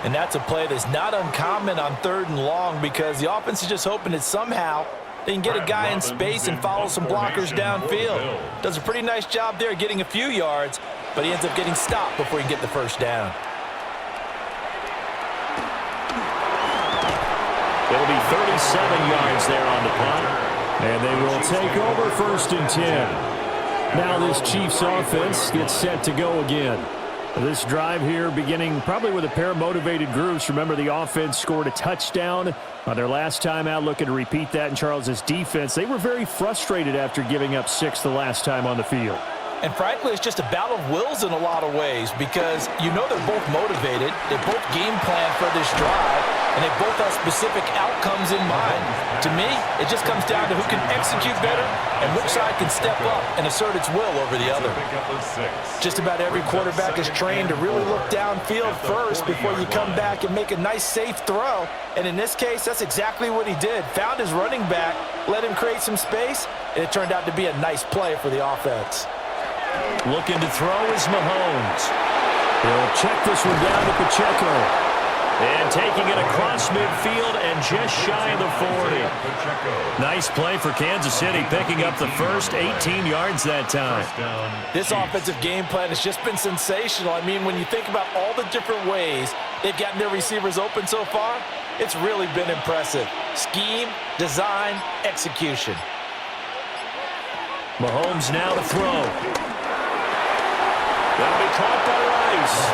And that's a play that's not uncommon on 3rd and long, because the offense is just hoping that somehow they can get a guy in space and follow some blockers downfield. Does a pretty nice job there getting a few yards, but he ends up getting stopped before he can get the 1st down. It'll be 37 yards there on the punt. And they will take over 1st and 10. Now this Chiefs offense gets set to go again. This drive here beginning probably with a pair of motivated groups. Remember, the offense scored a touchdown on their last time out, looking to repeat that in Charles's defense. They were very frustrated after giving up 6 the last time on the field. And frankly, it's just a battle of wills in a lot of ways, because you know they're both motivated. They both game plan for this drive, and they both have specific outcomes in mind. To me, it just comes down to who can execute better and which side can step up and assert its will over the other. Just about every quarterback is trained to really look downfield first before you come back and make a nice, safe throw. And in this case, that's exactly what he did. Found his running back, let him create some space, and it turned out to be a nice play for the offense. Looking to throw is Mahomes. He'll check this one down to Pacheco. And taking it across midfield and just shy of the 40. Nice play for Kansas City, picking up the first 18 yards that time. This offensive game plan has just been sensational. I mean, when you think about all the different ways they've gotten their receivers open so far, it's really been impressive. Scheme, design, execution. Mahomes now to throw. That'll be caught by Rice.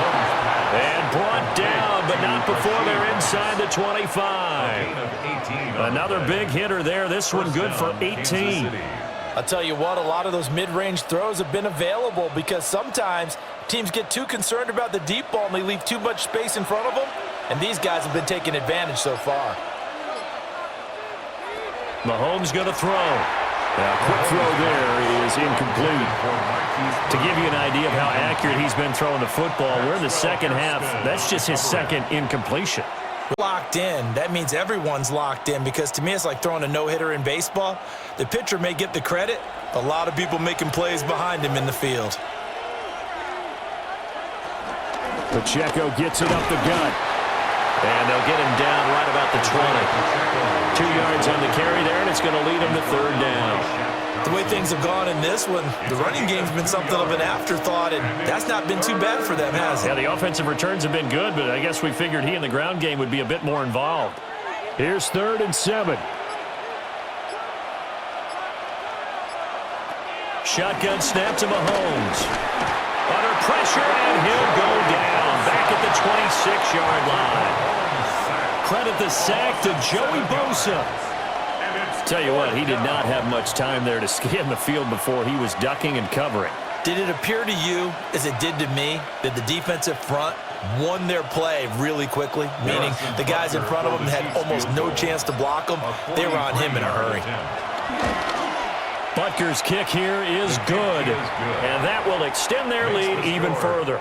And brought down, but not before they're inside the 25. Another big hitter there. This one good for 18. I'll tell you what, a lot of those mid-range throws have been available, because sometimes teams get too concerned about the deep ball and they leave too much space in front of them, and these guys have been taking advantage so far. Mahomes going to throw. A quick throw there is incomplete. To give you an idea of how accurate he's been throwing the football, we're in the second half. That's just his second incompletion. Locked in. That means everyone's locked in, because to me it's like throwing a no-hitter in baseball. The pitcher may get the credit, a lot of people making plays behind him in the field. Pacheco gets it up the gut. And they'll get him down right about the 20. 2 yards on the carry there, and it's going to lead him to third down. The way things have gone in this one, the running game's been something of an afterthought, and that's not been too bad for them, has it? Yeah, the offensive returns have been good, but I guess we figured he in the ground game would be a bit more involved. Here's 3rd and 7. Shotgun snap to Mahomes. Under pressure, and he'll go down back at the 26-yard line. Credit the sack to Joey Bosa. Tell you what, he did not have much time there to scan the field before he was ducking and covering. Did it appear to you, as it did to me, that the defensive front won their play really quickly? Meaning the guys in front of them had almost no chance to block them. They were on him in a hurry. Butker's kick here is good, and that will extend their lead even further.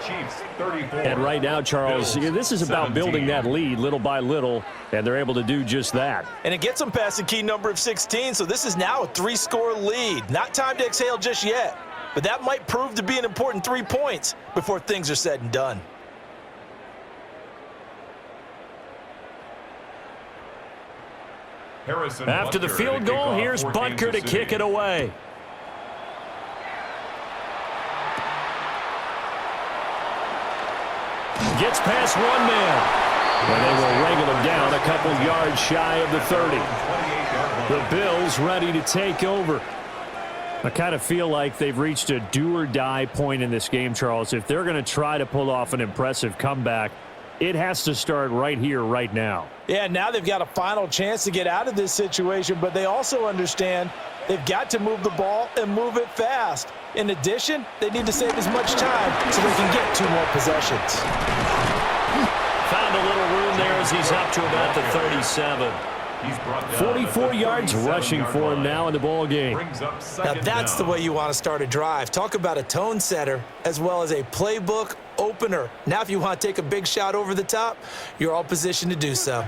And right now, Charles, this is about building that lead little by little, and they're able to do just that. And it gets them past the key number of 16, so this is now a 3-score lead. Not time to exhale just yet, but that might prove to be an important 3 points before things are said and done. After the field goal, here's Butker to kick it away. Gets past one man. And they will wrangle him down a couple yards shy of the 30. The Bills ready to take over. I kind of feel like they've reached a do-or-die point in this game, Charles. If they're going to try to pull off an impressive comeback, it has to start right here, right now. Yeah, now they've got a final chance to get out of this situation, but they also understand they've got to move the ball and move it fast. In addition, they need to save as much time so they can get 2 more possessions. Found a little room there as he's up to about the 37. 44 yards rushing for him now in the ball game. Now that's the way you want to start a drive. Talk about a tone setter as well as a playbook opener. Now if you want to take a big shot over the top, you're all positioned to do so.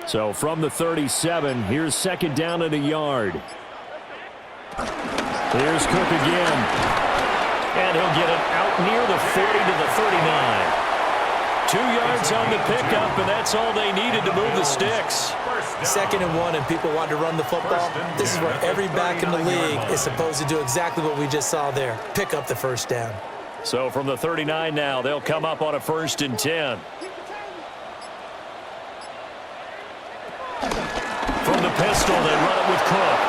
So from the 37, here's 2nd down and a yard. Here's Cook again. And he'll get it out near the 40 to the 39. 2 yards on the pickup, and that's all they needed to move the sticks. 2nd and 1, and people want to run the football. This is where every back in the league is supposed to do exactly what we just saw there. Pick up the 1st down. So from the 39 now, they'll come up on a 1st and 10. From the pistol, they run it with Cook.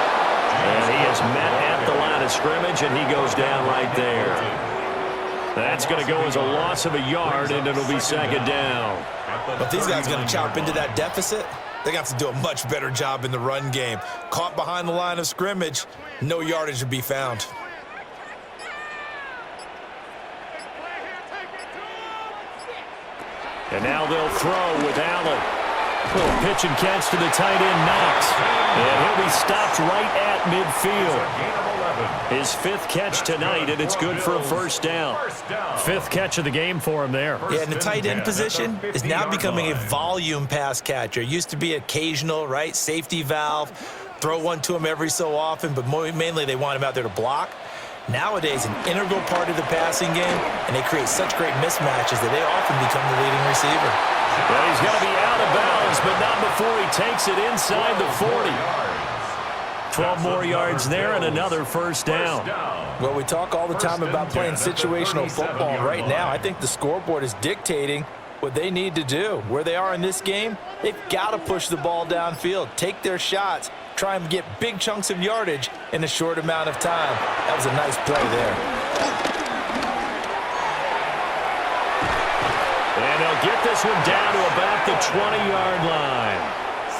And he is met at the line of scrimmage, and he goes down right there. That's going to go as a loss of a yard, and it'll be 2nd down. But these guys are going to chop into that deficit. They're going to have to do a much better job in the run game. Caught behind the line of scrimmage, no yardage to be found. And now they'll throw with Allen. Little pitch and catch to the tight end, Knox. And he'll be stopped right at midfield. His 5th catch tonight, and it's good for a 1st down. 5th catch of the game for him there. Yeah, and the tight end position is now becoming a volume pass catcher. Used to be occasional, right? Safety valve. Throw one to him every so often, but mainly they want him out there to block. Nowadays, an integral part of the passing game, and they create such great mismatches that they often become the leading receiver. Well, he's going to be out of bounds, but not before he takes it inside the 40. 12 more yards there and another 1st down. Well, we talk all the time about playing situational football. Right now, I think the scoreboard is dictating what they need to do. Where they are in this game, they've got to push the ball downfield, take their shots, try and get big chunks of yardage in a short amount of time. That was a nice play there. And they'll get this one down to about the 20-yard line.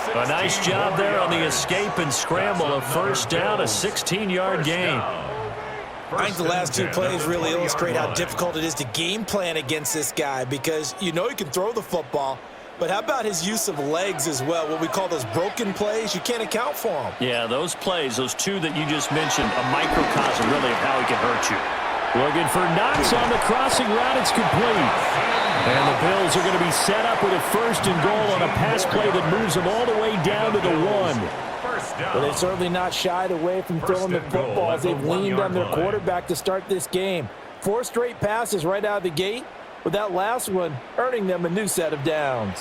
A nice job there on the escape and scramble. A 1st down, a 16-yard gain. I think the last 2 plays really illustrate how difficult it is to game plan against this guy, because you know he can throw the football, But how about his use of legs as well, what we call those broken plays? You can't account for them. Yeah, those plays, those two that you just mentioned, a microcosm really of how he can hurt you. Looking for Knox on the crossing route. It's complete. And the Bills are going to be set up with a 1st and goal on a pass play that moves them all the way down to the 1. Well, they've certainly not shied away from throwing the football as they've leaned on their quarterback to start this game. 4 straight passes right out of the gate, with that last one earning them a new set of downs.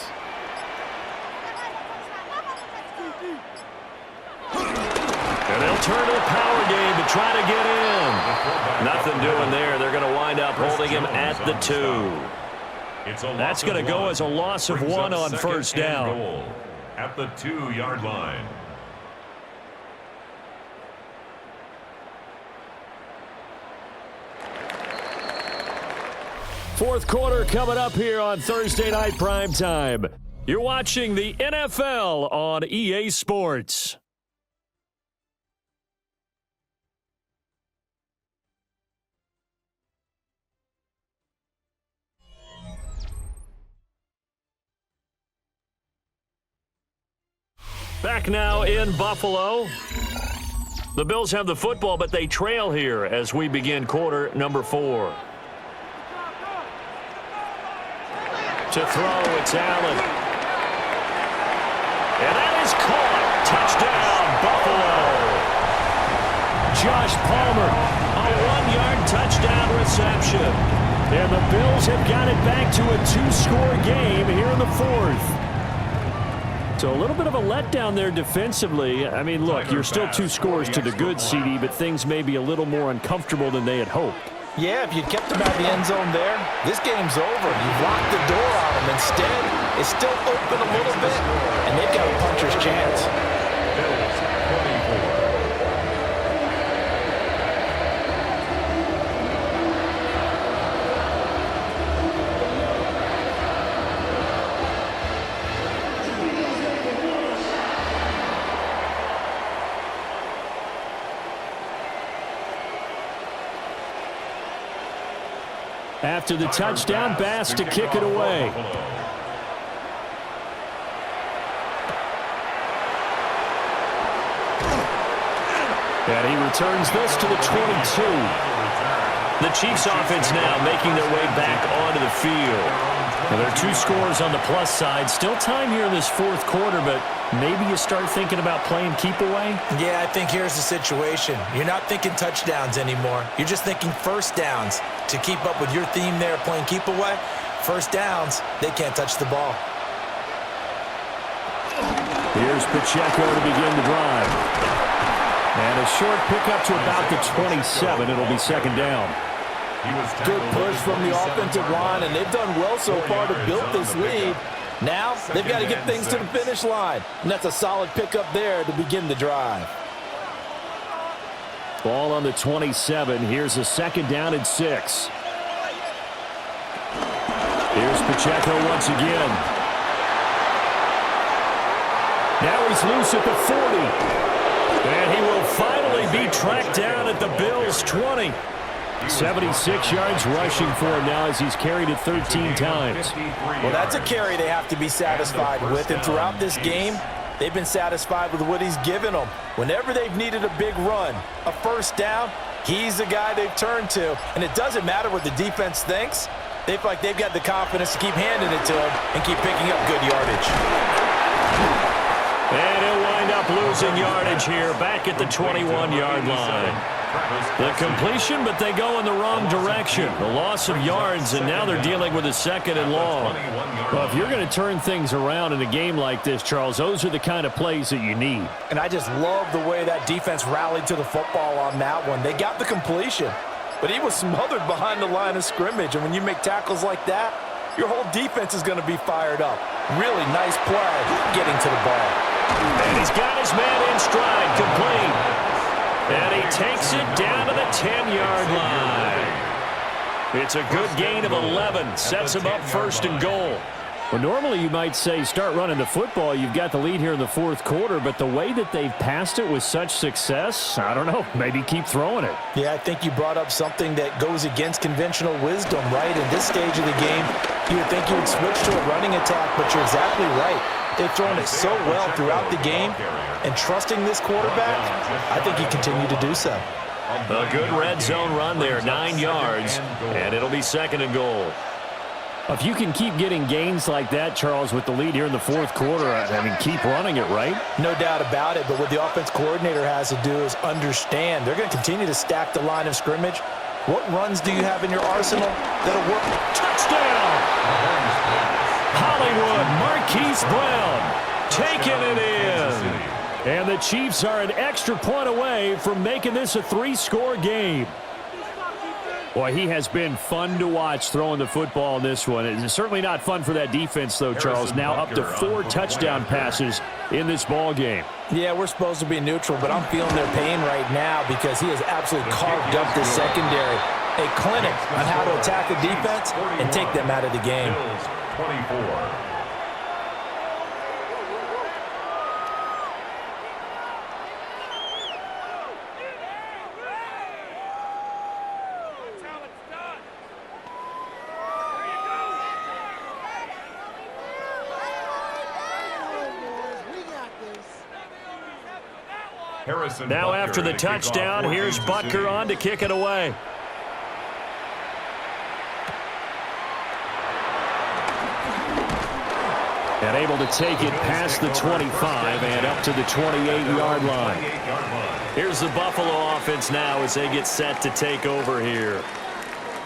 And they'll turn to the power game to try to get in. Nothing doing there. They're going to wind up holding him at the 2. That's going to go as a loss of 1 on 1st down. At the 2-yard line. Fourth quarter coming up here on Thursday Night Primetime. You're watching the NFL on EA Sports. Back now in Buffalo. The Bills have the football, but they trail here as we begin quarter number 4. To throw, it's Allen. And that is caught. Touchdown, Buffalo. Josh Palmer, a 1-yard touchdown reception. And the Bills have got it back to a 2-score game here in the 4th. So a little bit of a letdown there defensively. I mean, look, you're still 2 scores to the good, CD, but things may be a little more uncomfortable than they had hoped. Yeah, if you'd kept them out of the end zone there, this game's over. You've locked the door on them. Instead, it's still open a little bit, and they've got a puncher's chance. After the touchdown, Bass to kick it away. And he returns this to the 22. The Chiefs offense now making their way back onto the field. Now, there are 2 scores on the plus side. Still time here in this 4th quarter, but maybe you start thinking about playing keep away? Yeah, I think here's the situation. You're not thinking touchdowns anymore. You're just thinking 1st downs. To keep up with your theme there playing keep away, 1st downs, they can't touch the ball. Here's Pacheco to begin the drive. And a short pickup to about the 27. It'll be 2nd down. Good push from the offensive line, and they've done well so far to build this lead. Now, they've got to get things to the finish line. And that's a solid pickup there to begin the drive. Ball on the 27. Here's a 2nd down and 6. Here's Pacheco once again. Now he's loose at the 40. And he will finally be tracked down at the Bills' 20. 76 yards rushing for him now as he's carried it 13 times. Well, that's a carry they have to be satisfied with. And throughout this game, they've been satisfied with what he's given them. Whenever they've needed a big run, a 1st down, he's the guy they've turned to. And it doesn't matter what the defense thinks. They feel like they've got the confidence to keep handing it to him and keep picking up good yardage. And he'll wind up losing yardage here back at the 21-yard line. The completion, but they go in the wrong direction. The loss of yards, and now they're dealing with a 2nd and long. Well, if you're going to turn things around in a game like this, Charles, those are the kind of plays that you need. And I just love the way that defense rallied to the football on that one. They got the completion, but he was smothered behind the line of scrimmage. And when you make tackles like that, your whole defense is going to be fired up. Really nice play getting to the ball. And he's got his man in stride, complete. And he takes it down to the 10-yard line. It's a good gain of 11. Sets him up 1st and goal. Well, normally you might say start running the football. You've got the lead here in the 4th quarter, but the way that they've passed it with such success, I don't know, maybe keep throwing it. Yeah, I think you brought up something that goes against conventional wisdom, right? In this stage of the game, You would think you would switch to a running attack, but you're exactly right. They've thrown it so well throughout the game, and trusting this quarterback, I think he continued to do so. A good red zone run there, 9 yards, and it'll be 2nd and goal. If you can keep getting gains like that, Charles, with the lead here in the 4th quarter, I mean, keep running it, right? No doubt about it, but what the offense coordinator has to do is understand they're going to continue to stack the line of scrimmage. What runs do you have in your arsenal that'll work? Touchdown! Hollywood, Marquise Brown, taking it in. And the Chiefs are an extra point away from making this a 3-score game. Boy, he has been fun to watch throwing the football in this one. It's certainly not fun for that defense, though, Charles. Now up to 4 touchdown passes in this ball game. Yeah, we're supposed to be neutral, but I'm feeling their pain right now because he has absolutely carved up the secondary. A clinic on how to attack the defense and take them out of the game. 24. Now after the touchdown, here's Butker on to kick it away. And able to take it past the 25 and up to the 28-yard line. Here's the Buffalo offense now as they get set to take over here.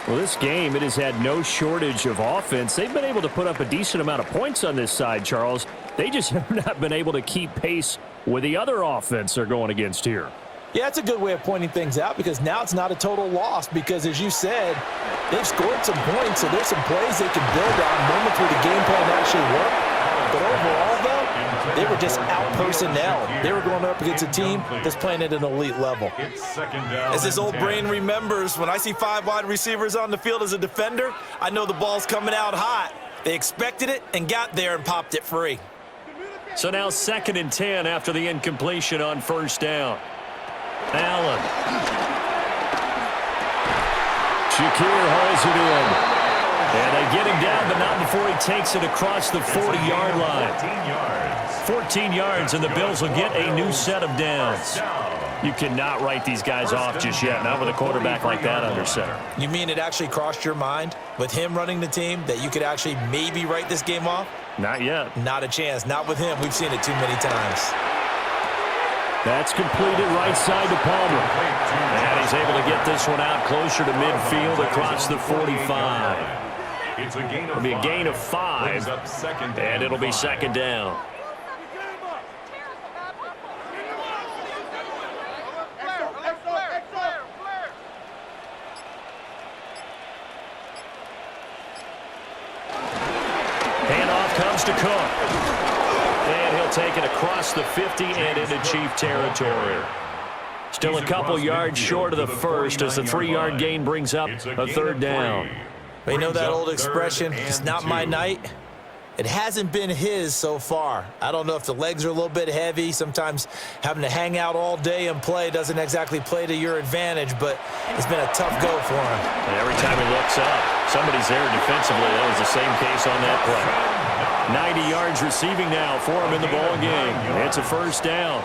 Well, this game, it has had no shortage of offense. They've been able to put up a decent amount of points on this side, Charles. They just have not been able to keep pace with the other offense they're going against here. Yeah, that's a good way of pointing things out because now it's not a total loss because, as you said, they've scored some points, so there's some plays they can build on, moments where the game plan actually worked. But overall, though, they were just out-personnel. They were going up against a team that's playing at an elite level. As this old brain remembers, when I see 5 wide receivers on the field as a defender, I know the ball's coming out hot. They expected it and got there and popped it free. So now 2nd and 10 after the incompletion on 1st down. Allen. Shakir hauls it in. And they get him down, but not before he takes it across the 40-yard line. 14 yards, and the Bills will get a new set of downs. You cannot write these guys off just yet, not with a quarterback like that under center. You mean it actually crossed your mind with him running the team that you could actually maybe write this game off? Not yet. Not a chance. Not with him. We've seen it too many times. That's completed right side to Palmer. And he's able to get this one out closer to midfield across the 45. It'll be a gain of 5, and it'll be 2nd down. Handoff comes to Cook. And he'll take it across the 50 and into Chief territory. Still a couple yards short of the first as the 3-yard gain brings up a 3rd down. But you know that old expression, it's not my night? It hasn't been his so far. I don't know if the legs are a little bit heavy. Sometimes having to hang out all day and play doesn't exactly play to your advantage, but it's been a tough go for him. And every time he looks up, somebody's there defensively. That was the same case on that play. 90 yards receiving now for him in the ball game. It's a 1st down.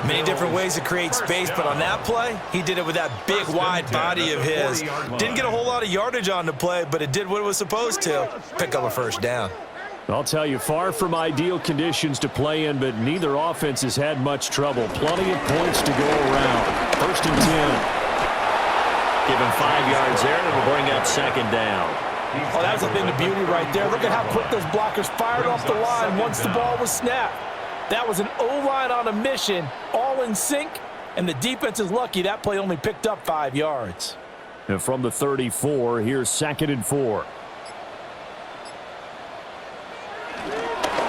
Many different ways to create space, but on that play, he did it with that big, wide body of his. Didn't get a whole lot of yardage on the play, but it did what it was supposed to. Pick up a 1st down. I'll tell you, far from ideal conditions to play in, but neither offense has had much trouble. Plenty of points to go around. 1st and 10. Give him 5 yards there, and it'll bring up 2nd down. Oh, that was a thing of beauty right there. Look at how quick those blockers fired off the line once the ball was snapped. That was an O-line on a mission, all in sync, and the defense is lucky that play only picked up 5 yards. And from the 34, here's 2nd and 4.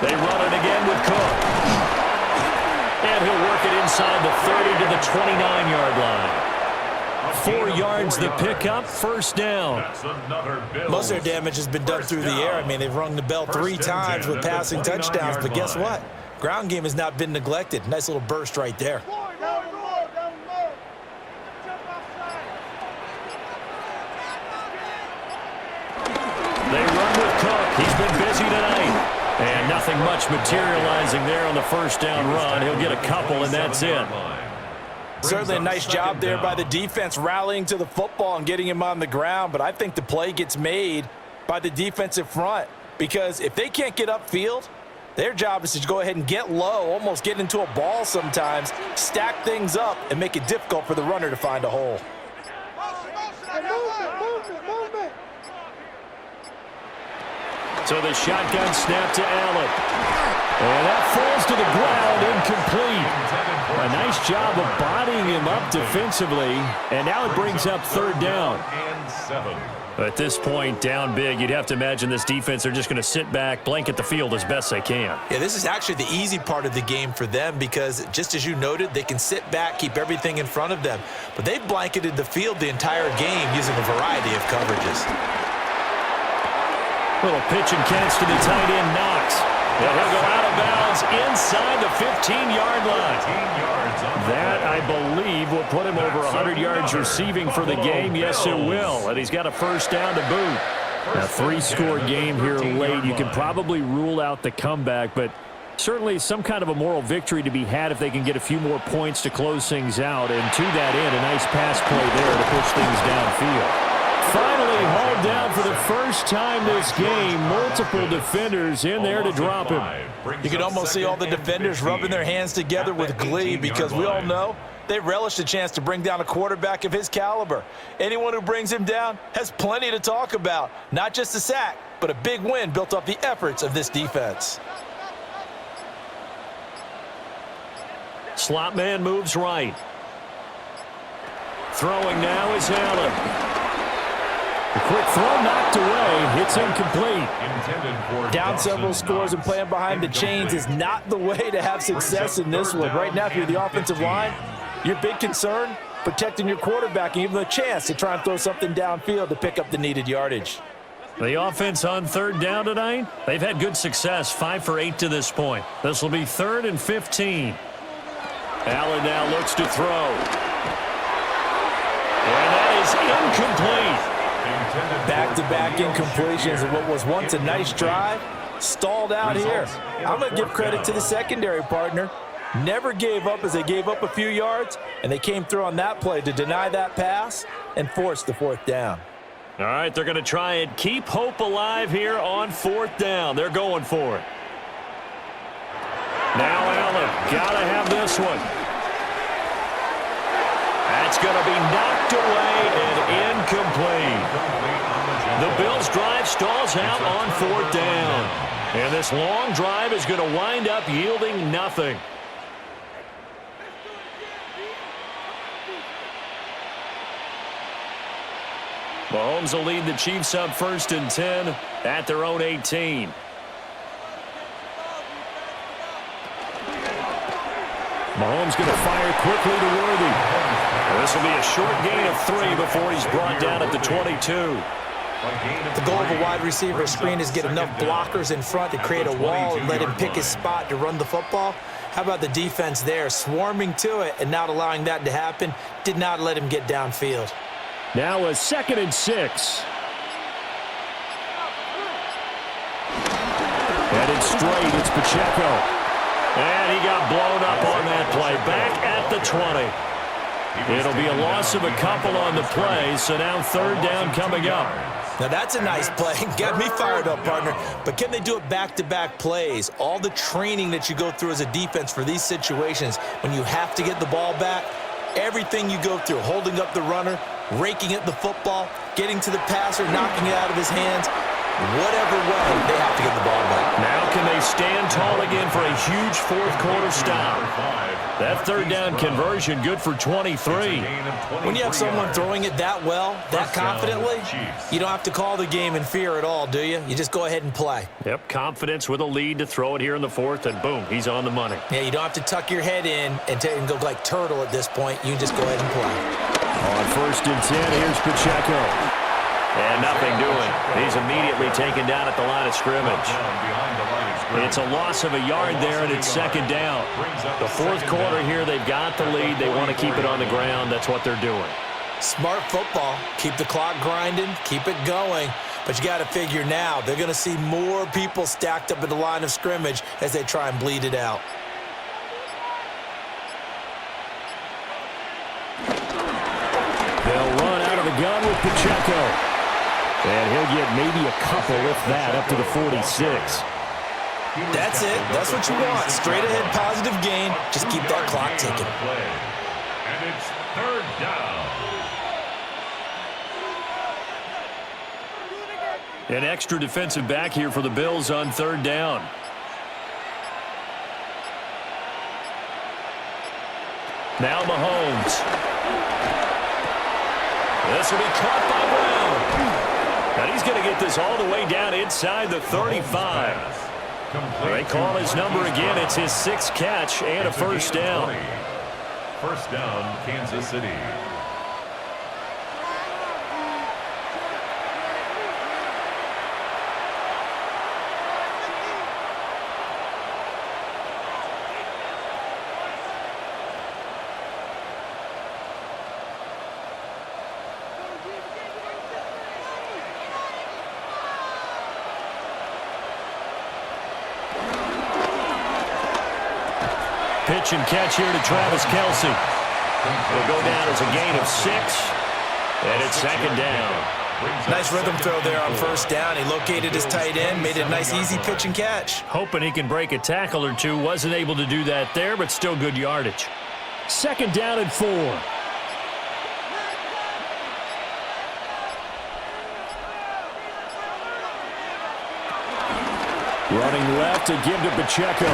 They run it again with Cook. And he'll work it inside the 30 to the 29-yard line. 4 yards the pickup, 1st down. Most of their damage has been done through the air. I mean, they've rung the bell 3 times with passing touchdowns, but guess what? Ground game has not been neglected. Nice little burst right there. They run with Cook. been busy tonight. And nothing much materializing there on the first down run. He'll get a couple, and that's it. Certainly a nice job there by the defense rallying to the football and getting him on the ground, but I think the play gets made by the defensive front because if they can't get upfield, their job is to go ahead and get low, almost get into a ball sometimes, stack things up, and make it difficult for the runner to find a hole. So the shotgun snap to Allen. And that falls to the ground, incomplete. A nice job of bodying him up defensively. And now it brings up third down. At this point, down big, you'd have to imagine this defense are just going to sit back, blanket the field as best they can. Yeah, this is actually the easy part of the game for them because, just as you noted, they can sit back, keep everything in front of them. But they've blanketed the field the entire game using a variety of coverages. Little pitch and catch to the tight end, Knox. And he'll go out of bounds inside the 15-yard line. That, I believe, will put him over 100 yards receiving for the game. Yes, it will. And he's got a first down to boot. A three-score game here late. You can probably rule out the comeback, but certainly some kind of a moral victory to be had if they can get a few more points to close things out. And to that end, a nice pass play there to push things downfield. Finally hauled down for the first time this game. Multiple defenders in there to drop him. You can almost see all the defenders rubbing their hands together with glee because we all know they relish the chance to bring down a quarterback of his caliber. Anyone who brings him down has plenty to talk about. Not just a sack, but a big win built off the efforts of this defense. Slot man moves right. Throwing now is Allen. A quick throw knocked away. It's incomplete. Down several scores and playing behind the chains is not the way to have success in this one. Right now, if you're the offensive line, your big concern, protecting your quarterback and giving him a chance to try and throw something downfield to pick up the needed yardage. The offense on third down tonight, they've had good success, 5 for 8 to this point. This will be 3rd and 15. Allen now looks to throw. And that is incomplete. Back-to-back incompletions of what was once a nice drive, stalled out here. I'm going to give credit to the secondary partner. Never gave up as they gave up a few yards, and they came through on that play to deny that pass and force the 4th down. All right, they're going to try and keep hope alive here on 4th down. They're going for it. Now Allen, got to have this one. That's going to be knocked away and incomplete. The Bills' drive stalls out on 4th down. And this long drive is going to wind up yielding nothing. Mahomes will lead the Chiefs up 1st and 10 at their own 18. Mahomes going to fire quickly to Worthy. This will be a short gain of 3 before he's brought down at the 22. The goal of a wide receiver screen is get enough blockers in front to create a wall and let him pick his spot to run the football. How about the defense there, swarming to it and not allowing that to happen, did not let him get downfield. Now a 2nd and 6. Headed straight, it's Pacheco. And he got blown up on that play. Back at the 20. It'll be a loss of a couple on the play, so now 3rd down coming up. Now that's a nice play. Got me fired up, partner. But can they do it back-to-back plays? All the training that you go through as a defense for these situations, when you have to get the ball back, everything you go through, holding up the runner, raking at the football, getting to the passer, knocking it out of his hands, whatever way, they have to get the ball back. Now can they stand tall again for a huge 4th quarter stop? That 3rd down conversion good for 23. When you have someone throwing it that well, that confidently, you don't have to call the game in fear at all, do you? You just go ahead and play. Yep, confidence with a lead to throw it here in the 4th, and boom, he's on the money. Yeah, you don't have to tuck your head in and go like turtle at this point. You can just go ahead and play. On 1st and 10, here's Pacheco. And nothing doing. He's immediately taken down at the line of scrimmage. It's a loss of a yard there, and it's 2nd down. The 4th quarter here, they've got the lead. They want to keep it on the ground. That's what they're doing. Smart football. Keep the clock grinding. Keep it going. But you got to figure now, they're going to see more people stacked up at the line of scrimmage as they try and bleed it out. They'll run out of the gun with Pacheco. And he'll get maybe a couple, if that, up to the 46. That's it. That's what you want. Straight ahead positive gain. Just keep that clock ticking. And it's third down. An extra defensive back here for the Bills on third down. Now Mahomes. This will be caught by Brown. And he's going to get this all the way down inside the 35. They call his number again. It's his 6th catch and a first down. First down, Kansas City. Pitch and catch here to Travis Kelce. Will go down as a gain of 6. And it's second down. Nice rhythm throw there on first down. He located his tight end, made it a nice easy pitch and catch. Hoping he can break a tackle or two. Wasn't able to do that there, but still good yardage. Second down and 4. Running left to give to Pacheco.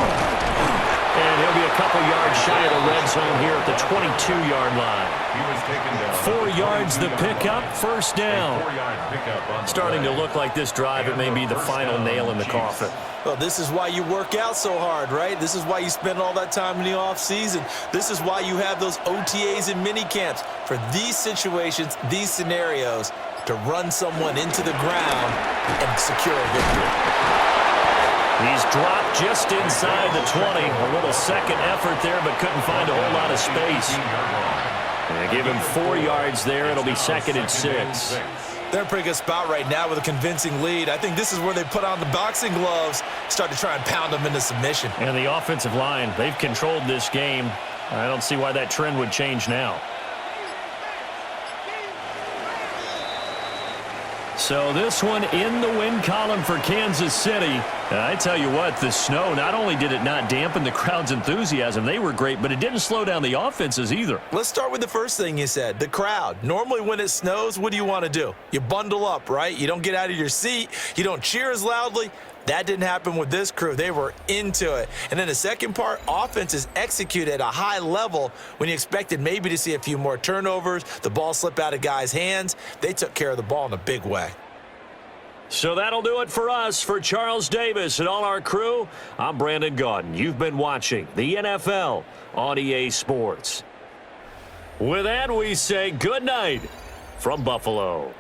And he'll be a couple yards shy of the red zone here at the 22-yard line. He was taken down. 4 yards the pickup, first down. 4-yard pickup on the Starting to play. look like this drive, it may be the final nail in the coffin. Well, this is why you work out so hard, right? This is why you spend all that time in the offseason. This is why you have those OTAs and mini camps for these situations, these scenarios, to run someone into the ground and secure a victory. He's dropped just inside the 20. A little second effort there, but couldn't find a whole lot of space. And give him 4 yards there. It'll be second and 6. They're in a pretty good spot right now with a convincing lead. I think this is where they put on the boxing gloves, start to try and pound them into submission. And the offensive line, they've controlled this game. I don't see why that trend would change now. So this one in the win column for Kansas City. I tell you what, the snow, not only did it not dampen the crowd's enthusiasm, they were great, but it didn't slow down the offenses either. Let's start with the first thing you said, the crowd. Normally when it snows, what do you want to do? You bundle up, right? You don't get out of your seat. You don't cheer as loudly. That didn't happen with this crew. They were into it. And then the second part, offenses execute at a high level when you expected maybe to see a few more turnovers, the ball slip out of guys' hands. They took care of the ball in a big way. So that'll do it for us. For Charles Davis and all our crew, I'm Brandon Gaudin. You've been watching the NFL on EA Sports. With that, we say good night from Buffalo.